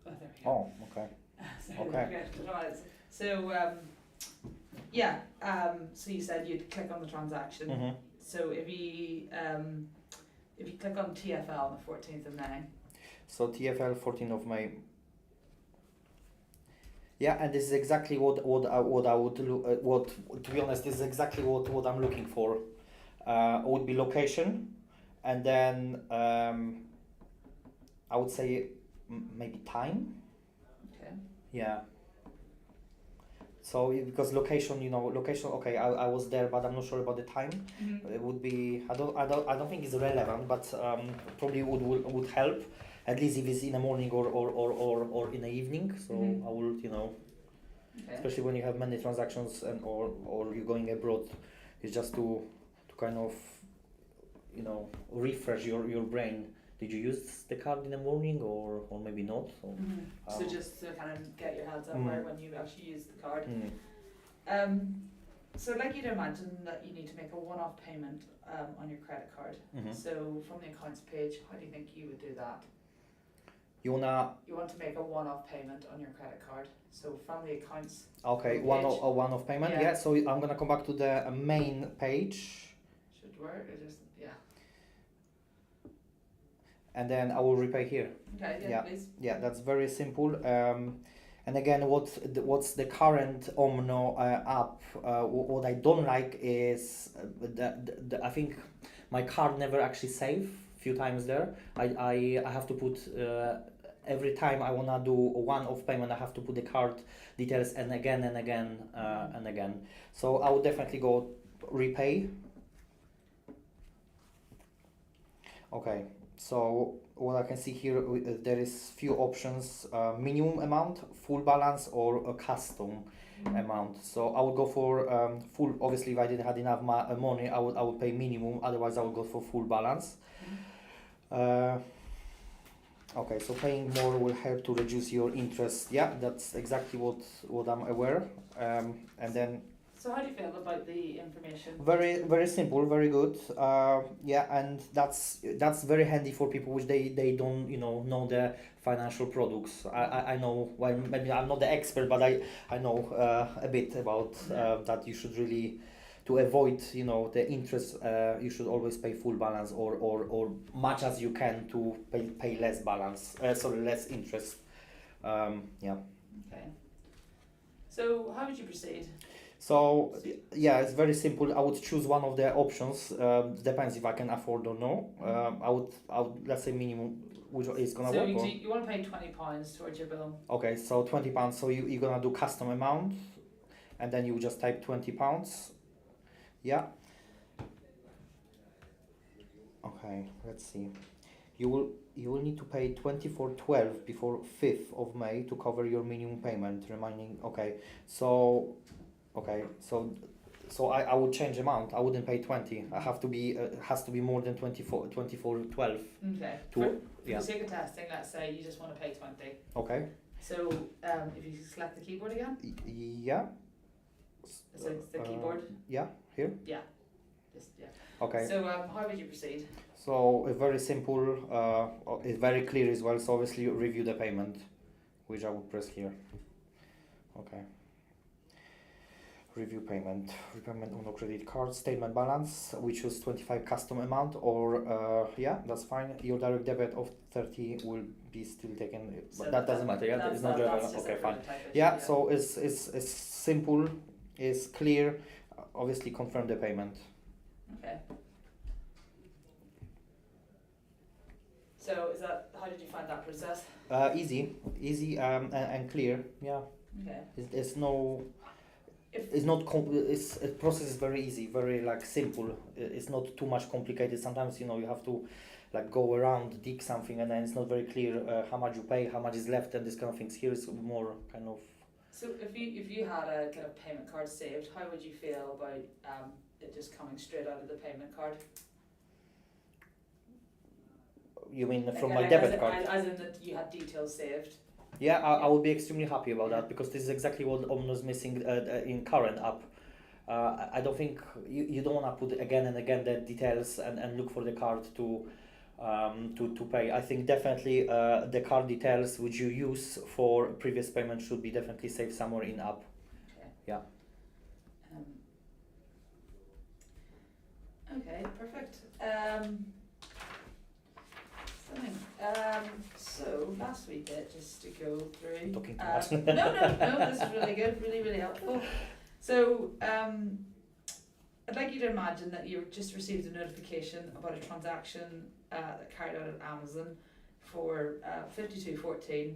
Speaker 1: Oh, there we go.
Speaker 2: Oh, okay.
Speaker 1: Sorry,
Speaker 2: Okay.
Speaker 1: there we go. Right. So yeah. So you said you'd click on the transaction.
Speaker 2: Mm-hmm.
Speaker 1: So if you click on TFL on the 14th of May.
Speaker 2: So TFL 14th of May. Yeah, and this is exactly what I would look. What, to be honest, this is exactly what I'm looking for. Would be location, and then I would say maybe time.
Speaker 1: Okay.
Speaker 2: Yeah. So because location, location. Okay, I was there, but I'm not sure about the time.
Speaker 1: Mm-hmm.
Speaker 2: It would be. I don't think it's relevant, but probably would help. At least if it's in the morning or in the evening. So
Speaker 1: Mhm.
Speaker 2: I will,
Speaker 1: Okay.
Speaker 2: especially when you have many transactions and or you're going abroad, it's just to kind of, refresh your brain. Did you use the card in the morning or maybe not? So,
Speaker 1: So just to kind of get your heads up
Speaker 2: Mm.
Speaker 1: right when you actually use the card.
Speaker 2: mm,
Speaker 1: So I'd like you to imagine that you need to make a one-off payment on your credit card.
Speaker 2: mhm.
Speaker 1: So from the accounts page, how do you think you would do that?
Speaker 2: You wanna
Speaker 1: You want to make a one-off payment on your credit card. So from the accounts,
Speaker 2: okay
Speaker 1: Page.
Speaker 2: one of payment.
Speaker 1: Yeah.
Speaker 2: Yeah. So I'm gonna come back to the main page.
Speaker 1: should work. Or just
Speaker 2: And then I will repay here.
Speaker 1: Okay. Yeah.
Speaker 2: Yeah.
Speaker 1: Please.
Speaker 2: Yeah, that's very simple. And again, what's the current Omno app? What I don't like is I think my card never actually save. Few times there, I have to put every time I wanna do one-off payment, I have to put the card details and again and again and again. So I would definitely go repay. Okay. So what I can see here, there is few options: minimum amount, full balance, or a custom amount. So I would go for full. Obviously, if I didn't have enough money, I would pay minimum. Otherwise, I would go for full balance. Okay, so paying more will help to reduce your interest. Yeah, that's exactly what I'm aware. And then
Speaker 1: So how do you feel about the information?
Speaker 2: very simple, very good. Yeah, and that's very handy for people which they don't know the financial products. I know, well, maybe I'm not the expert, but I know a bit about that. You should really, to avoid the interest, you should always pay full balance or much as you can to pay less balance. Less interest. Yeah.
Speaker 1: Okay. So how would you proceed?
Speaker 2: So yeah, it's very simple. I would choose one of the options. Depends if I can afford or no. I would let's say minimum, which is gonna
Speaker 1: So
Speaker 2: work. Or?
Speaker 1: you want to pay £20 towards your bill?
Speaker 2: Okay, so £20. So you're gonna do custom amount, and then you just type £20. Yeah. Okay, let's see. You will need to pay 24.12 before 5th of May to cover your minimum payment. Remaining. Okay, so. Okay, so I would change amount. I wouldn't pay 20. I have to be has to be more than 24.12.
Speaker 1: Okay.
Speaker 2: For
Speaker 1: the sake of testing, let's say you just want to pay 20.
Speaker 2: Okay.
Speaker 1: So if you select the keyboard again.
Speaker 2: Yeah.
Speaker 1: So it's the keyboard.
Speaker 2: Yeah. Here.
Speaker 1: Yeah. Just yeah.
Speaker 2: Okay.
Speaker 1: So how would you proceed?
Speaker 2: So very simple. It's very clear as well. So obviously review the payment, which I would press here. Okay. Review payment, repayment on a credit card, statement balance, we choose 25 custom amount or yeah, that's fine. Your direct debit of 30 will be still taken, but
Speaker 1: So
Speaker 2: that doesn't matter, yeah, it's not relevant. Okay, fine. Yeah, so it's simple, it's clear, obviously confirm the payment.
Speaker 1: Okay. So is that, how did you find that process?
Speaker 2: Easy and clear, yeah.
Speaker 1: Okay.
Speaker 2: It's no... It's not. The process is very easy, very simple. It's not too much complicated. Sometimes you have to go around, dig something, and then it's not very clear how much you pay, how much is left, and this kind of things. Here is more kind of.
Speaker 1: So if you had a kind of payment card saved, how would you feel about it just coming straight out of the payment card?
Speaker 2: You mean
Speaker 1: Like,
Speaker 2: from my
Speaker 1: like
Speaker 2: debit card?
Speaker 1: as in that you had details saved.
Speaker 2: Yeah, I would be extremely happy about
Speaker 1: Yeah.
Speaker 2: that because this is exactly what Omno's missing in current app. I don't think you don't want to put again and again the details and look for the card to pay. I think definitely the card details which you use for previous payment should be definitely saved somewhere in app.
Speaker 1: Okay.
Speaker 2: Yeah.
Speaker 1: Okay, perfect. So last week bit, just to go through.
Speaker 2: Talking too much.
Speaker 1: No, this is really good, really helpful. So I'd like you to imagine that you've just received a notification about a transaction that carried out at Amazon for 52.14,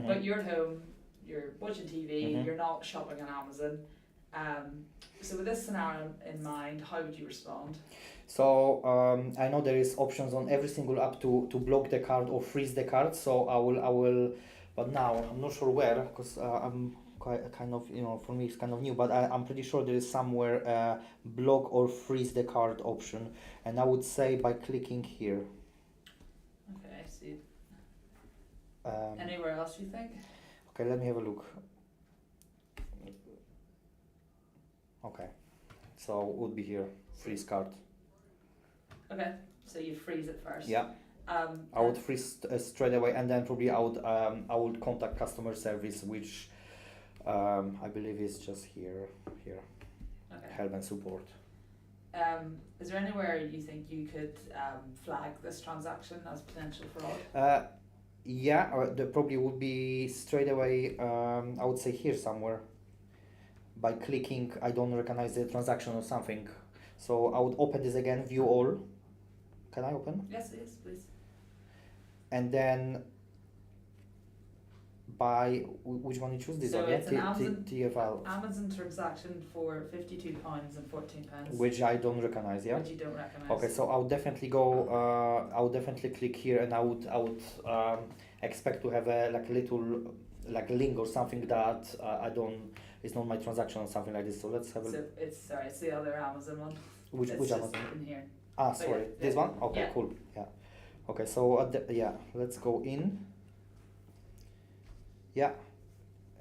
Speaker 1: but you're at home, you're watching TV, you're not shopping on Amazon. So with this scenario in mind, how would you respond?
Speaker 2: So I know there is options on every single app to block the card or freeze the card. So I will, but now I'm not sure where because I'm quite kind of, for me it's kind of new. But I'm pretty sure there is somewhere block or freeze the card option, and I would say by clicking here.
Speaker 1: Okay, I see. Anywhere else you think?
Speaker 2: Okay, let me have a look. Okay, so it would be here, freeze card.
Speaker 1: Okay, so you freeze it first.
Speaker 2: Yeah. I would freeze straight away, and then probably I would contact customer service, which I believe is just here.
Speaker 1: Okay.
Speaker 2: Help and support.
Speaker 1: Is there anywhere you think you could flag this transaction as potential fraud?
Speaker 2: Yeah, there probably would be straight away. I would say here somewhere. By clicking, I don't recognize the transaction or something. So I would open this again, view all. Can I open?
Speaker 1: Yes, please.
Speaker 2: And then by which one you choose? This
Speaker 1: So
Speaker 2: one, yeah?
Speaker 1: it's an Amazon,
Speaker 2: TFL.
Speaker 1: Amazon transaction for £52.14.
Speaker 2: Which I don't recognize, yeah.
Speaker 1: Which you don't recognise.
Speaker 2: Okay, so I would definitely go. I would definitely click here, and I would expect to have a little link or something that I don't. It's not my transaction or something like this. So let's have a.
Speaker 1: So it's the other Amazon one.
Speaker 2: Which
Speaker 1: just
Speaker 2: Amazon?
Speaker 1: In here.
Speaker 2: Sorry,
Speaker 1: yeah,
Speaker 2: this one. Okay,
Speaker 1: yeah.
Speaker 2: cool. Yeah. Okay, so let's go in. Yeah,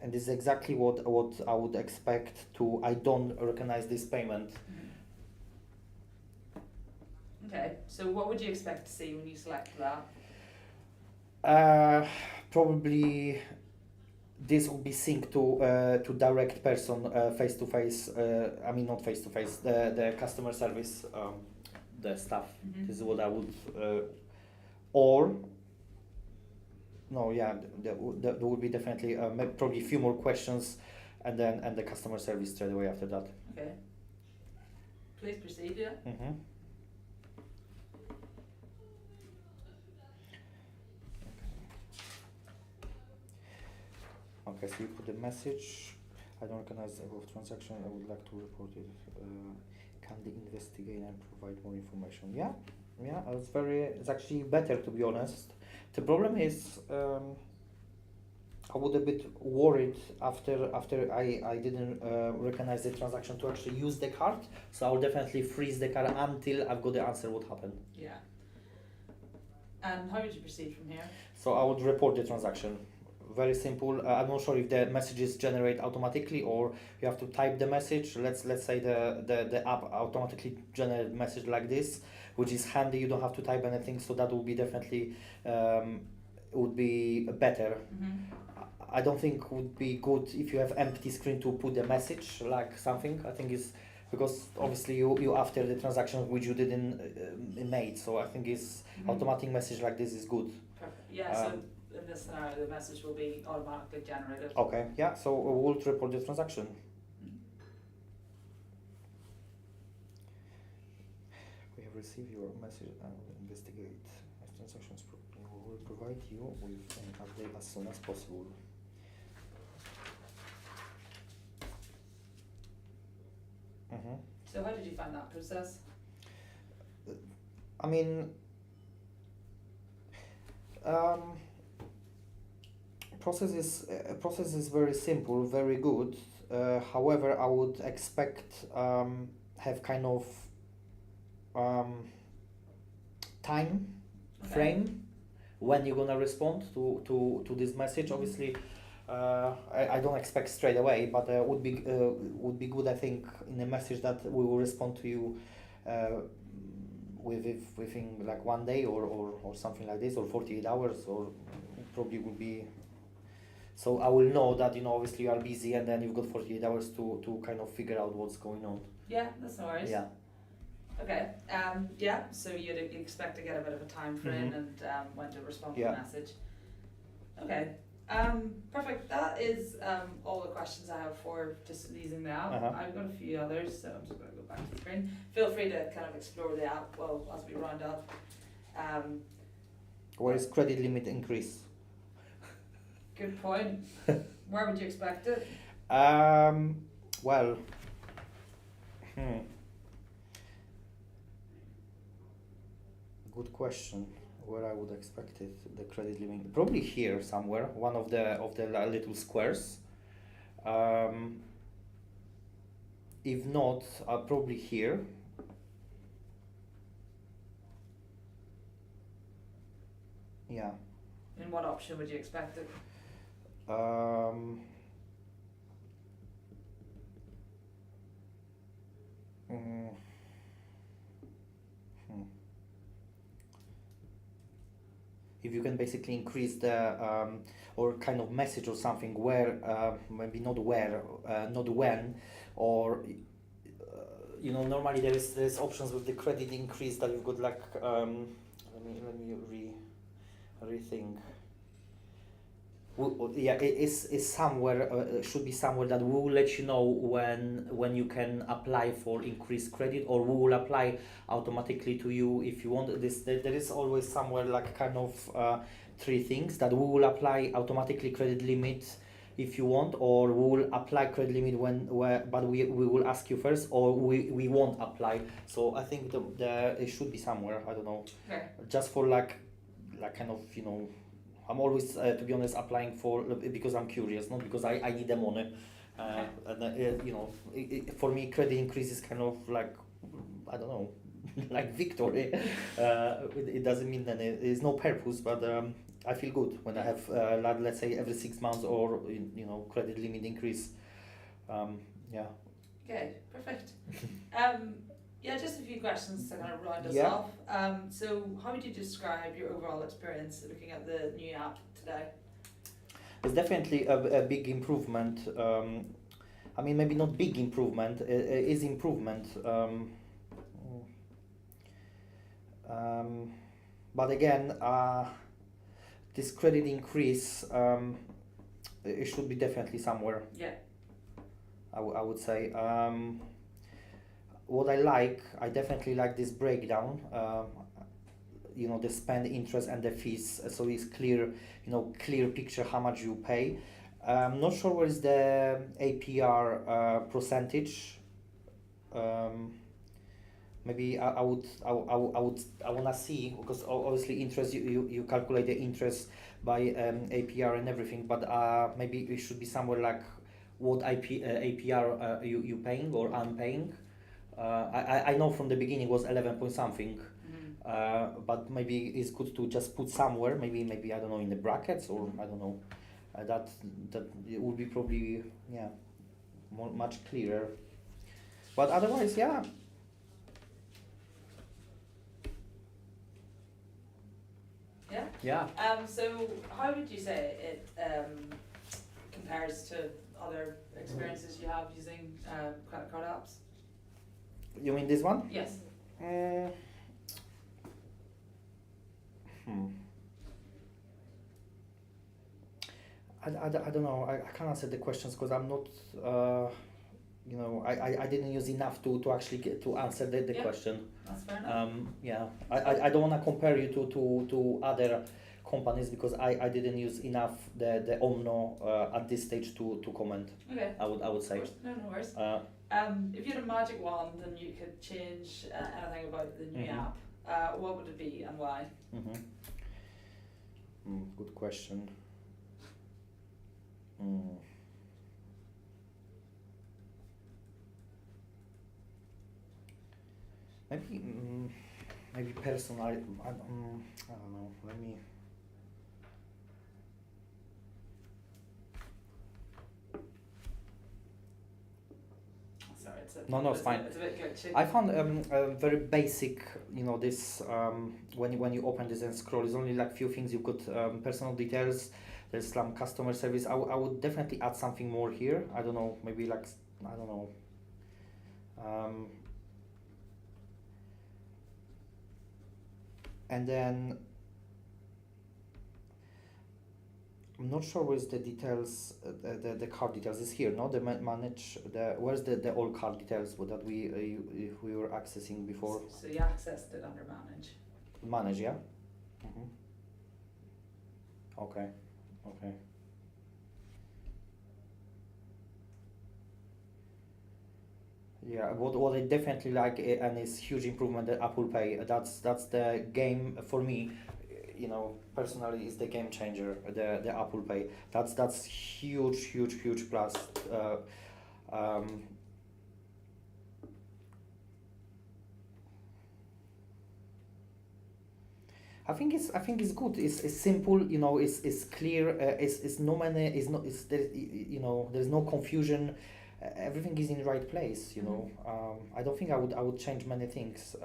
Speaker 2: and this is exactly what I would expect to. I don't recognize this payment.
Speaker 1: Okay, so what would you expect to see when you select that?
Speaker 2: Probably this will be synced to direct person face to face. I mean not face to face. The customer service, the staff. This is what I would. Or. No, yeah, there would be definitely probably a few more questions, and the customer service straight away after that.
Speaker 1: Okay. Please proceed. Yeah.
Speaker 2: Okay, so you put the message. I don't recognize the above transaction. I would like to report it. Kindly investigate and provide more information. Yeah, it's actually better, to be honest. The problem is, I would a bit worried after I didn't recognize the transaction to actually use the card. So I will definitely freeze the card until I've got the answer what happened.
Speaker 1: Yeah. And how would you proceed from here?
Speaker 2: So I would report the transaction. Very simple. I'm not sure if the messages generate automatically or you have to type the message. Let's say the app automatically generate a message like this, which is handy. You don't have to type anything, so that would be definitely would be better. I don't think it would be good if you have empty screen to put the message like something. I think it's because obviously you after the transaction which you didn't made. So I think it's automatic message like this is good.
Speaker 1: Perfect. Yeah. So in this scenario, the message will be automatically generated.
Speaker 2: Okay. Yeah. So we'll report the transaction. We have received your message and will investigate as transactions. We will provide you with an update as soon as possible.
Speaker 1: So how did you find that process?
Speaker 2: I mean, process is very simple, very good. However, I would expect have kind of time frame when you're gonna respond to this message. Obviously, I don't expect straight away, but would be good, I think, in a message that we will respond to you within like 1 day or something like this, or 48 hours, or probably would be. So I will know that, obviously you are busy, and then you've got 48 hours to kind of figure out what's going on.
Speaker 1: Yeah, that's no worries.
Speaker 2: Yeah.
Speaker 1: Okay. Yeah. So you'd expect to get a bit of a time frame and when to respond to the message. Okay. Perfect. That is all the questions I have for just using the app. I've got a few others, so I'm just going to go back to the screen. Feel free to kind of explore the app as we round up.
Speaker 2: Where is credit limit increase?
Speaker 1: Good point. Where would you expect it?
Speaker 2: Well, good question. Where I would expect it, the credit limit, probably here somewhere, one of the little squares. If not, probably here. Yeah.
Speaker 1: In what option would you expect it? If you can basically increase the or kind of message or something where maybe not where, not when, or normally there's options with the credit increase that you've got like let me rethink. It's somewhere, should be somewhere that we will let you know when you can apply for increased credit, or we will apply automatically to you if you want this. There is always somewhere like kind of 3 things that we will apply automatically credit limit if you want, or we will apply credit limit but we will ask you first, or we won't apply. So I think it should be somewhere, I don't know. Okay.
Speaker 2: Just for like kind of, I'm always, to be honest, applying because I'm curious, not because I need the money. And for me, credit increase is kind of like, I don't know, like victory. It doesn't mean that there's no purpose, but I feel good when I have, let's say, every 6 months or credit limit increase. Yeah.
Speaker 1: Okay, perfect. Yeah, just a few questions to kind of round us
Speaker 2: Yeah.
Speaker 1: off. So how would you describe your overall experience looking at the new app today?
Speaker 2: It's definitely a big improvement. I mean, maybe not big improvement, it is improvement. But again, this credit increase, it should be definitely somewhere.
Speaker 1: Yeah.
Speaker 2: I would say. What I definitely like this breakdown. The spend, interest, and the fees, so it's clear, clear picture how much you pay. I'm not sure where is the APR percentage. Maybe I wanna see, because obviously interest you calculate the interest by APR and everything, but maybe it should be somewhere like what APR you paying or I'm paying. I know from the beginning was 11 point something. But maybe it's good to just put somewhere, maybe I don't know, in the brackets, or I don't know, that it would be probably much clearer. But otherwise, yeah.
Speaker 1: Yeah.
Speaker 2: Yeah.
Speaker 1: So how would you say it compares to other experiences you have using credit card apps?
Speaker 2: You mean this one?
Speaker 1: Yes.
Speaker 2: I don't know. I can't answer the questions because I'm not. I didn't use enough to actually get to answer the question.
Speaker 1: That's fair enough.
Speaker 2: Yeah. I don't want to compare you to other companies because I didn't use enough the Omno at this stage to comment.
Speaker 1: Okay.
Speaker 2: I would say.
Speaker 1: No worries. If you had a magic wand and you could change anything about the new app, what would it be and why?
Speaker 2: Good question. Maybe personal. I don't know. Let me
Speaker 1: So
Speaker 2: No, it's fine.
Speaker 1: It's a bit glitchy.
Speaker 2: I found a very basic, this when you open this and scroll, it's only like few things. You've got personal details. There's some customer service. I would definitely add something more here. I don't know, maybe like I don't know. And then I'm not sure where's the details. The card details is here. No, the manage the where's the all card details that we were accessing before.
Speaker 1: So you accessed it under manage.
Speaker 2: Manage, yeah. Okay. Yeah, what I definitely like and is huge improvement the Apple Pay. That's the game for me. Personally, is the game changer. The Apple Pay. That's huge plus. I think it's good. It's simple. It's clear. It's no many. It's not. It's there. There's no confusion. Everything is in the right place. I don't think I would change many things.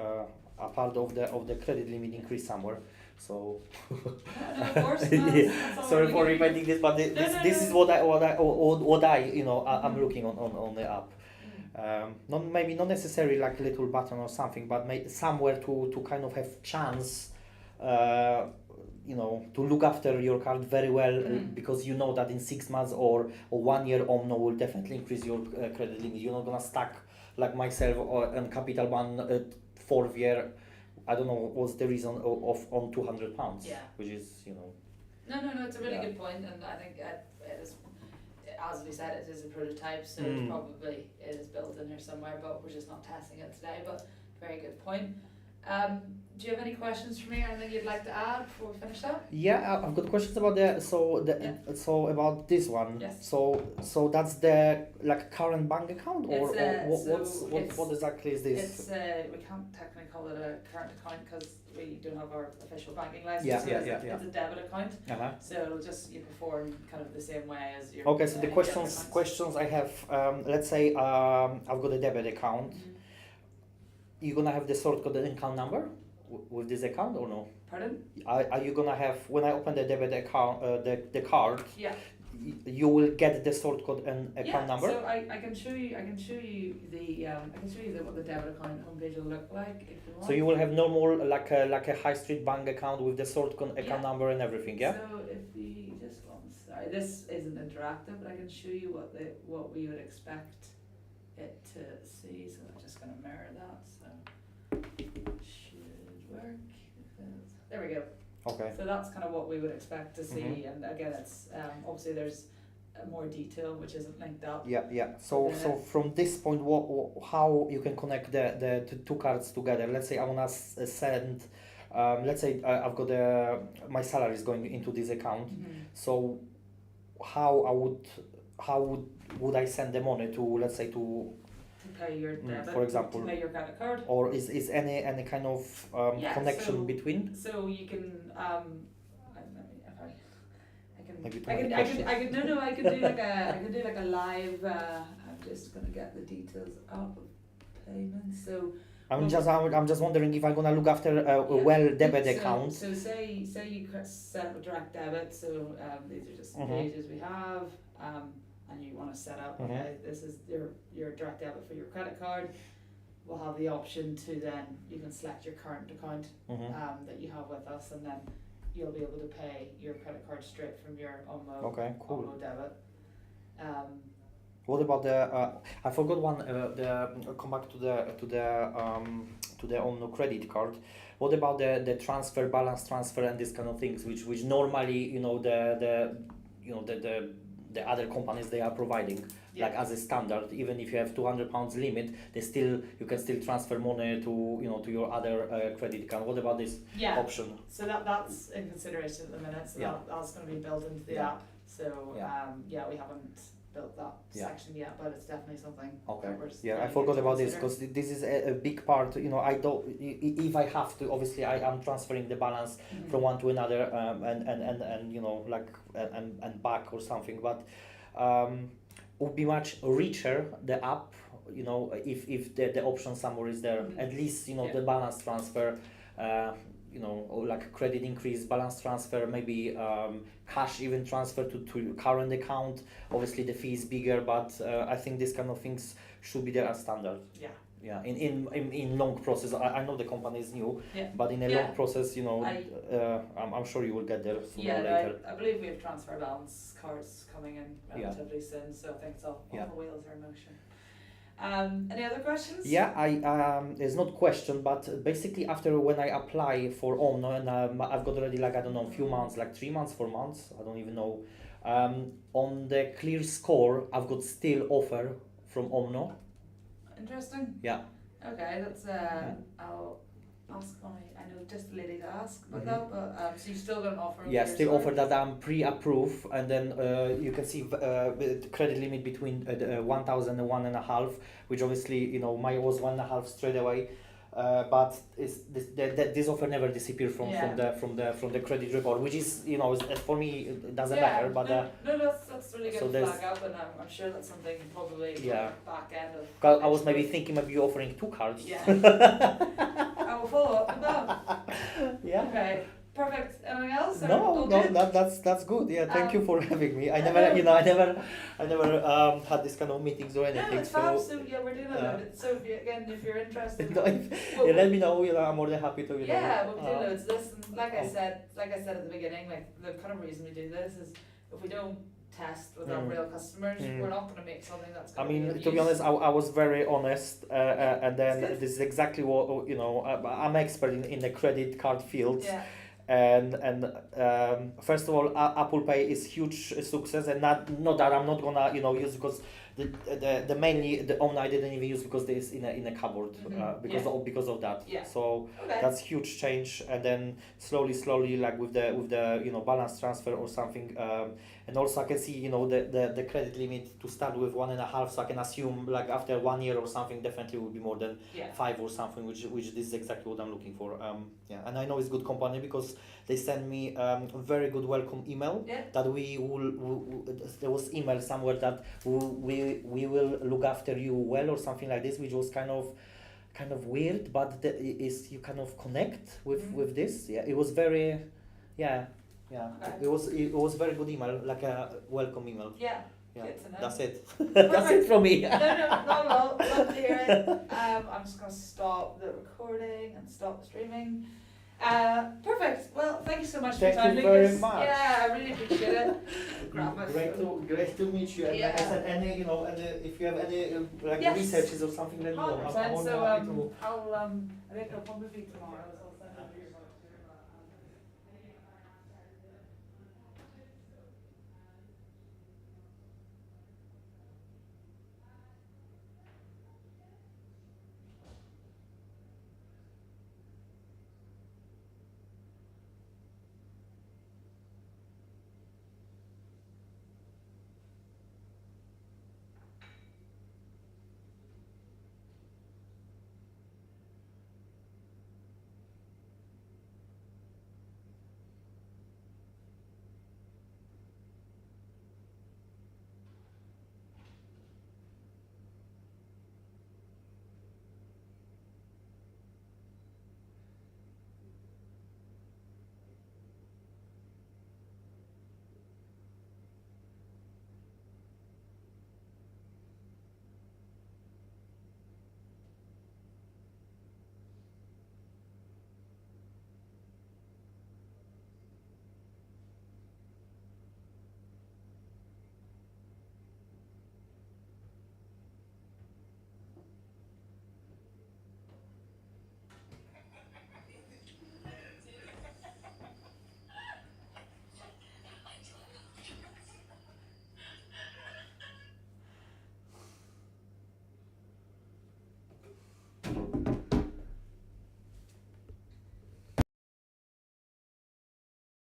Speaker 2: Apart of the credit limit increase somewhere. So.
Speaker 1: No, of course. That's
Speaker 2: Sorry for repeating this, but this is what I'm looking on the app. Not necessarily like a little button or something, but somewhere to kind of have chance. To look after your card very well because you know that in 6 months or 1 year Omno will definitely increase your credit limit. You're not gonna stuck like myself or Capital One 4th year. I don't know what's the reason of on £200.
Speaker 1: Yeah.
Speaker 2: Which is
Speaker 1: No, it's a really good point, and I think it is, as we said, it is a prototype, so probably it is built in here somewhere, but we're just not testing it today. But very good point. Do you have any questions for me or anything you'd like to add before we finish up?
Speaker 2: Yeah, I've got questions about so about this one.
Speaker 1: Yes.
Speaker 2: So that's the like current bank account or what exactly is this?
Speaker 1: It's we can't technically call it a current account because we don't have our official banking license.
Speaker 2: Yeah.
Speaker 1: It's a debit account.
Speaker 2: Uh-huh.
Speaker 1: So it'll just you perform kind of the same way as your.
Speaker 2: Okay, so the questions I have. Let's say I've got a debit account. You're gonna have the sort code and account number with this account or no?
Speaker 1: Pardon?
Speaker 2: Are you gonna have when I open the debit account the card?
Speaker 1: Yeah.
Speaker 2: You will get the sort code and account number.
Speaker 1: So I can show you. I can show you what the debit account homepage will look like if you want.
Speaker 2: So you will have normal like a high street bank account with the sort code account number and everything, yeah.
Speaker 1: So if we just sorry, this isn't interactive, but I can show you what we would expect it to see. So I'm just going to mirror that. So should work. There we go.
Speaker 2: Okay.
Speaker 1: So that's kind of what we would expect to see, and again, it's obviously there's more detail which isn't linked up.
Speaker 2: Yeah. So from this point, how you can connect the two cards together? Let's say I wanna send. Let's say I've got my salary is going into this account. So how would I send the money to, let's say, to
Speaker 1: pay your debit,
Speaker 2: for example,
Speaker 1: to pay your credit card,
Speaker 2: or is any kind of connection between?
Speaker 1: So you can I can do like a live. I'm just gonna get the details up of payments. So I'm
Speaker 2: just wondering if I'm gonna look after a debit account.
Speaker 1: So say you set up a direct debit. So these are just the pages we have. And you want to set up, okay, this is your direct debit for your credit card. We'll have the option to then, you can select your current account that you have with us, and then you'll be able to pay your credit card straight from your Omno debit.
Speaker 2: What about I forgot one. Come back to the Omno credit card. What about the transfer, balance transfer, and this kind of things, which normally the other companies they are providing like as a standard. Even if you have £200 limit, you can still transfer money to to your other credit account. What about this option?
Speaker 1: So that's in consideration at the minute. So that's going to be built into the app. So we haven't built that section yet, but it's definitely something.
Speaker 2: Okay. I forgot about this because this is a big part. I don't. If I have to, obviously I am transferring the balance from one to another, and back or something. But would be much richer the app you know, if the option somewhere is there,
Speaker 1: Mhm.
Speaker 2: at least, you know,
Speaker 1: Yeah.
Speaker 2: the balance transfer, you know, or like credit increase, balance transfer, maybe cash even transfer to your current account. Obviously the fee is bigger, but I think this kind of things should be there as standard.
Speaker 1: Yeah.
Speaker 2: Yeah, in long process, I know the company is new,
Speaker 1: Yeah.
Speaker 2: but in a
Speaker 1: Yeah.
Speaker 2: long process, you know,
Speaker 1: I-
Speaker 2: I'm sure you will get there sooner
Speaker 1: Yeah,
Speaker 2: or
Speaker 1: no,
Speaker 2: later.
Speaker 1: I believe we have transfer balance cards coming in
Speaker 2: Yeah.
Speaker 1: relatively soon, so I think it's all
Speaker 2: Yeah.
Speaker 1: the wheels are in motion. Any other questions?
Speaker 2: Yeah, it's not question, but basically after when I apply for Omno and I've got already like, I don't know, a few months, like 3 months, 4 months, I don't even know. On the clear score, I've got still offer from Omno.
Speaker 1: Interesting.
Speaker 2: Yeah.
Speaker 1: Okay, that's I'll ask I know just the lady to ask about
Speaker 2: Mhm.
Speaker 1: that, but so you still got an offer?
Speaker 2: Yeah,
Speaker 1: with
Speaker 2: still
Speaker 1: your
Speaker 2: offer
Speaker 1: store?
Speaker 2: that I'm pre-approved, and then you can see the credit limit between 1,000 and 1.5, which obviously, you know, mine was 1.5 straight away. But this offer never disappeared from
Speaker 1: Yeah.
Speaker 2: from the credit report, which is, you know, for me it doesn't
Speaker 1: Yeah,
Speaker 2: matter. But
Speaker 1: no, that's really good
Speaker 2: so
Speaker 1: to
Speaker 2: there's-
Speaker 1: flag up, and I'm sure that's something probably
Speaker 2: Yeah.
Speaker 1: back end of.
Speaker 2: 'cause I was
Speaker 1: next
Speaker 2: maybe
Speaker 1: week.
Speaker 2: thinking maybe you're offering 2 cards.
Speaker 1: Yeah. I will follow up with that.
Speaker 2: Yeah.
Speaker 1: Okay, perfect. Anything else? Or
Speaker 2: No,
Speaker 1: all
Speaker 2: no,
Speaker 1: good?
Speaker 2: that's good. Yeah, thank you
Speaker 1: Um,
Speaker 2: for having me. I
Speaker 1: I
Speaker 2: never,
Speaker 1: know.
Speaker 2: you know, I never had this kind of meetings or
Speaker 1: No,
Speaker 2: anything.
Speaker 1: it's fab.
Speaker 2: So
Speaker 1: So yeah, we're doing it. So again, if you're interested,
Speaker 2: no,
Speaker 1: Well,
Speaker 2: let me know. You know, I'm more than happy to. You
Speaker 1: yeah,
Speaker 2: know,
Speaker 1: we'll do loads of this. And like I
Speaker 2: oh.
Speaker 1: said at the beginning, like the kind of reason we do this is if we don't test with our
Speaker 2: Mm.
Speaker 1: real customers,
Speaker 2: Mm.
Speaker 1: we're not going to make something that's
Speaker 2: I
Speaker 1: going
Speaker 2: mean,
Speaker 1: be
Speaker 2: to be honest, I was very honest, and then
Speaker 1: That's good.
Speaker 2: this is exactly what, you know. I'm expert in the credit card field,
Speaker 1: Yeah.
Speaker 2: and first of all, Apple Pay is huge success, and not that I'm not gonna, you know, use, because the mainly the Omni I didn't even use because there is in a cupboard,
Speaker 1: Mhm.
Speaker 2: because of that.
Speaker 1: Yeah.
Speaker 2: So
Speaker 1: Okay.
Speaker 2: that's huge change, and then slowly like with the you know, balance transfer or something, and also I can see, you know, the credit limit to start with 1.5, so I can assume like after 1 year or something definitely will be more than
Speaker 1: Yeah.
Speaker 2: 5 or something, which this is exactly what I'm looking for. Yeah, and I know it's good company because they send me a very good welcome email
Speaker 1: Yeah.
Speaker 2: that there was email somewhere that we will look after you well or something like this, which was kind of weird, but is you kind of connect
Speaker 1: Mhm.
Speaker 2: with this. Yeah, it was very, yeah.
Speaker 1: Okay.
Speaker 2: It was very good email, like a welcome email.
Speaker 1: Yeah.
Speaker 2: Yeah,
Speaker 1: Good to know.
Speaker 2: that's it. That's it from me.
Speaker 1: No, not at all. Love to hear it. I'm just going to stop the recording and stop streaming. Perfect. Well, thank you so much for your
Speaker 2: Thank
Speaker 1: time,
Speaker 2: you very
Speaker 1: Lucas.
Speaker 2: much.
Speaker 1: Yeah, I really appreciate it. Grab my phone.
Speaker 2: Great to meet you. And like I
Speaker 1: Yeah.
Speaker 2: said, if you have any like
Speaker 1: Yes.
Speaker 2: researches or something, let me know. I'm
Speaker 1: 100%.
Speaker 2: more
Speaker 1: So
Speaker 2: than happy to.
Speaker 1: I think I'll probably be tomorrow as well.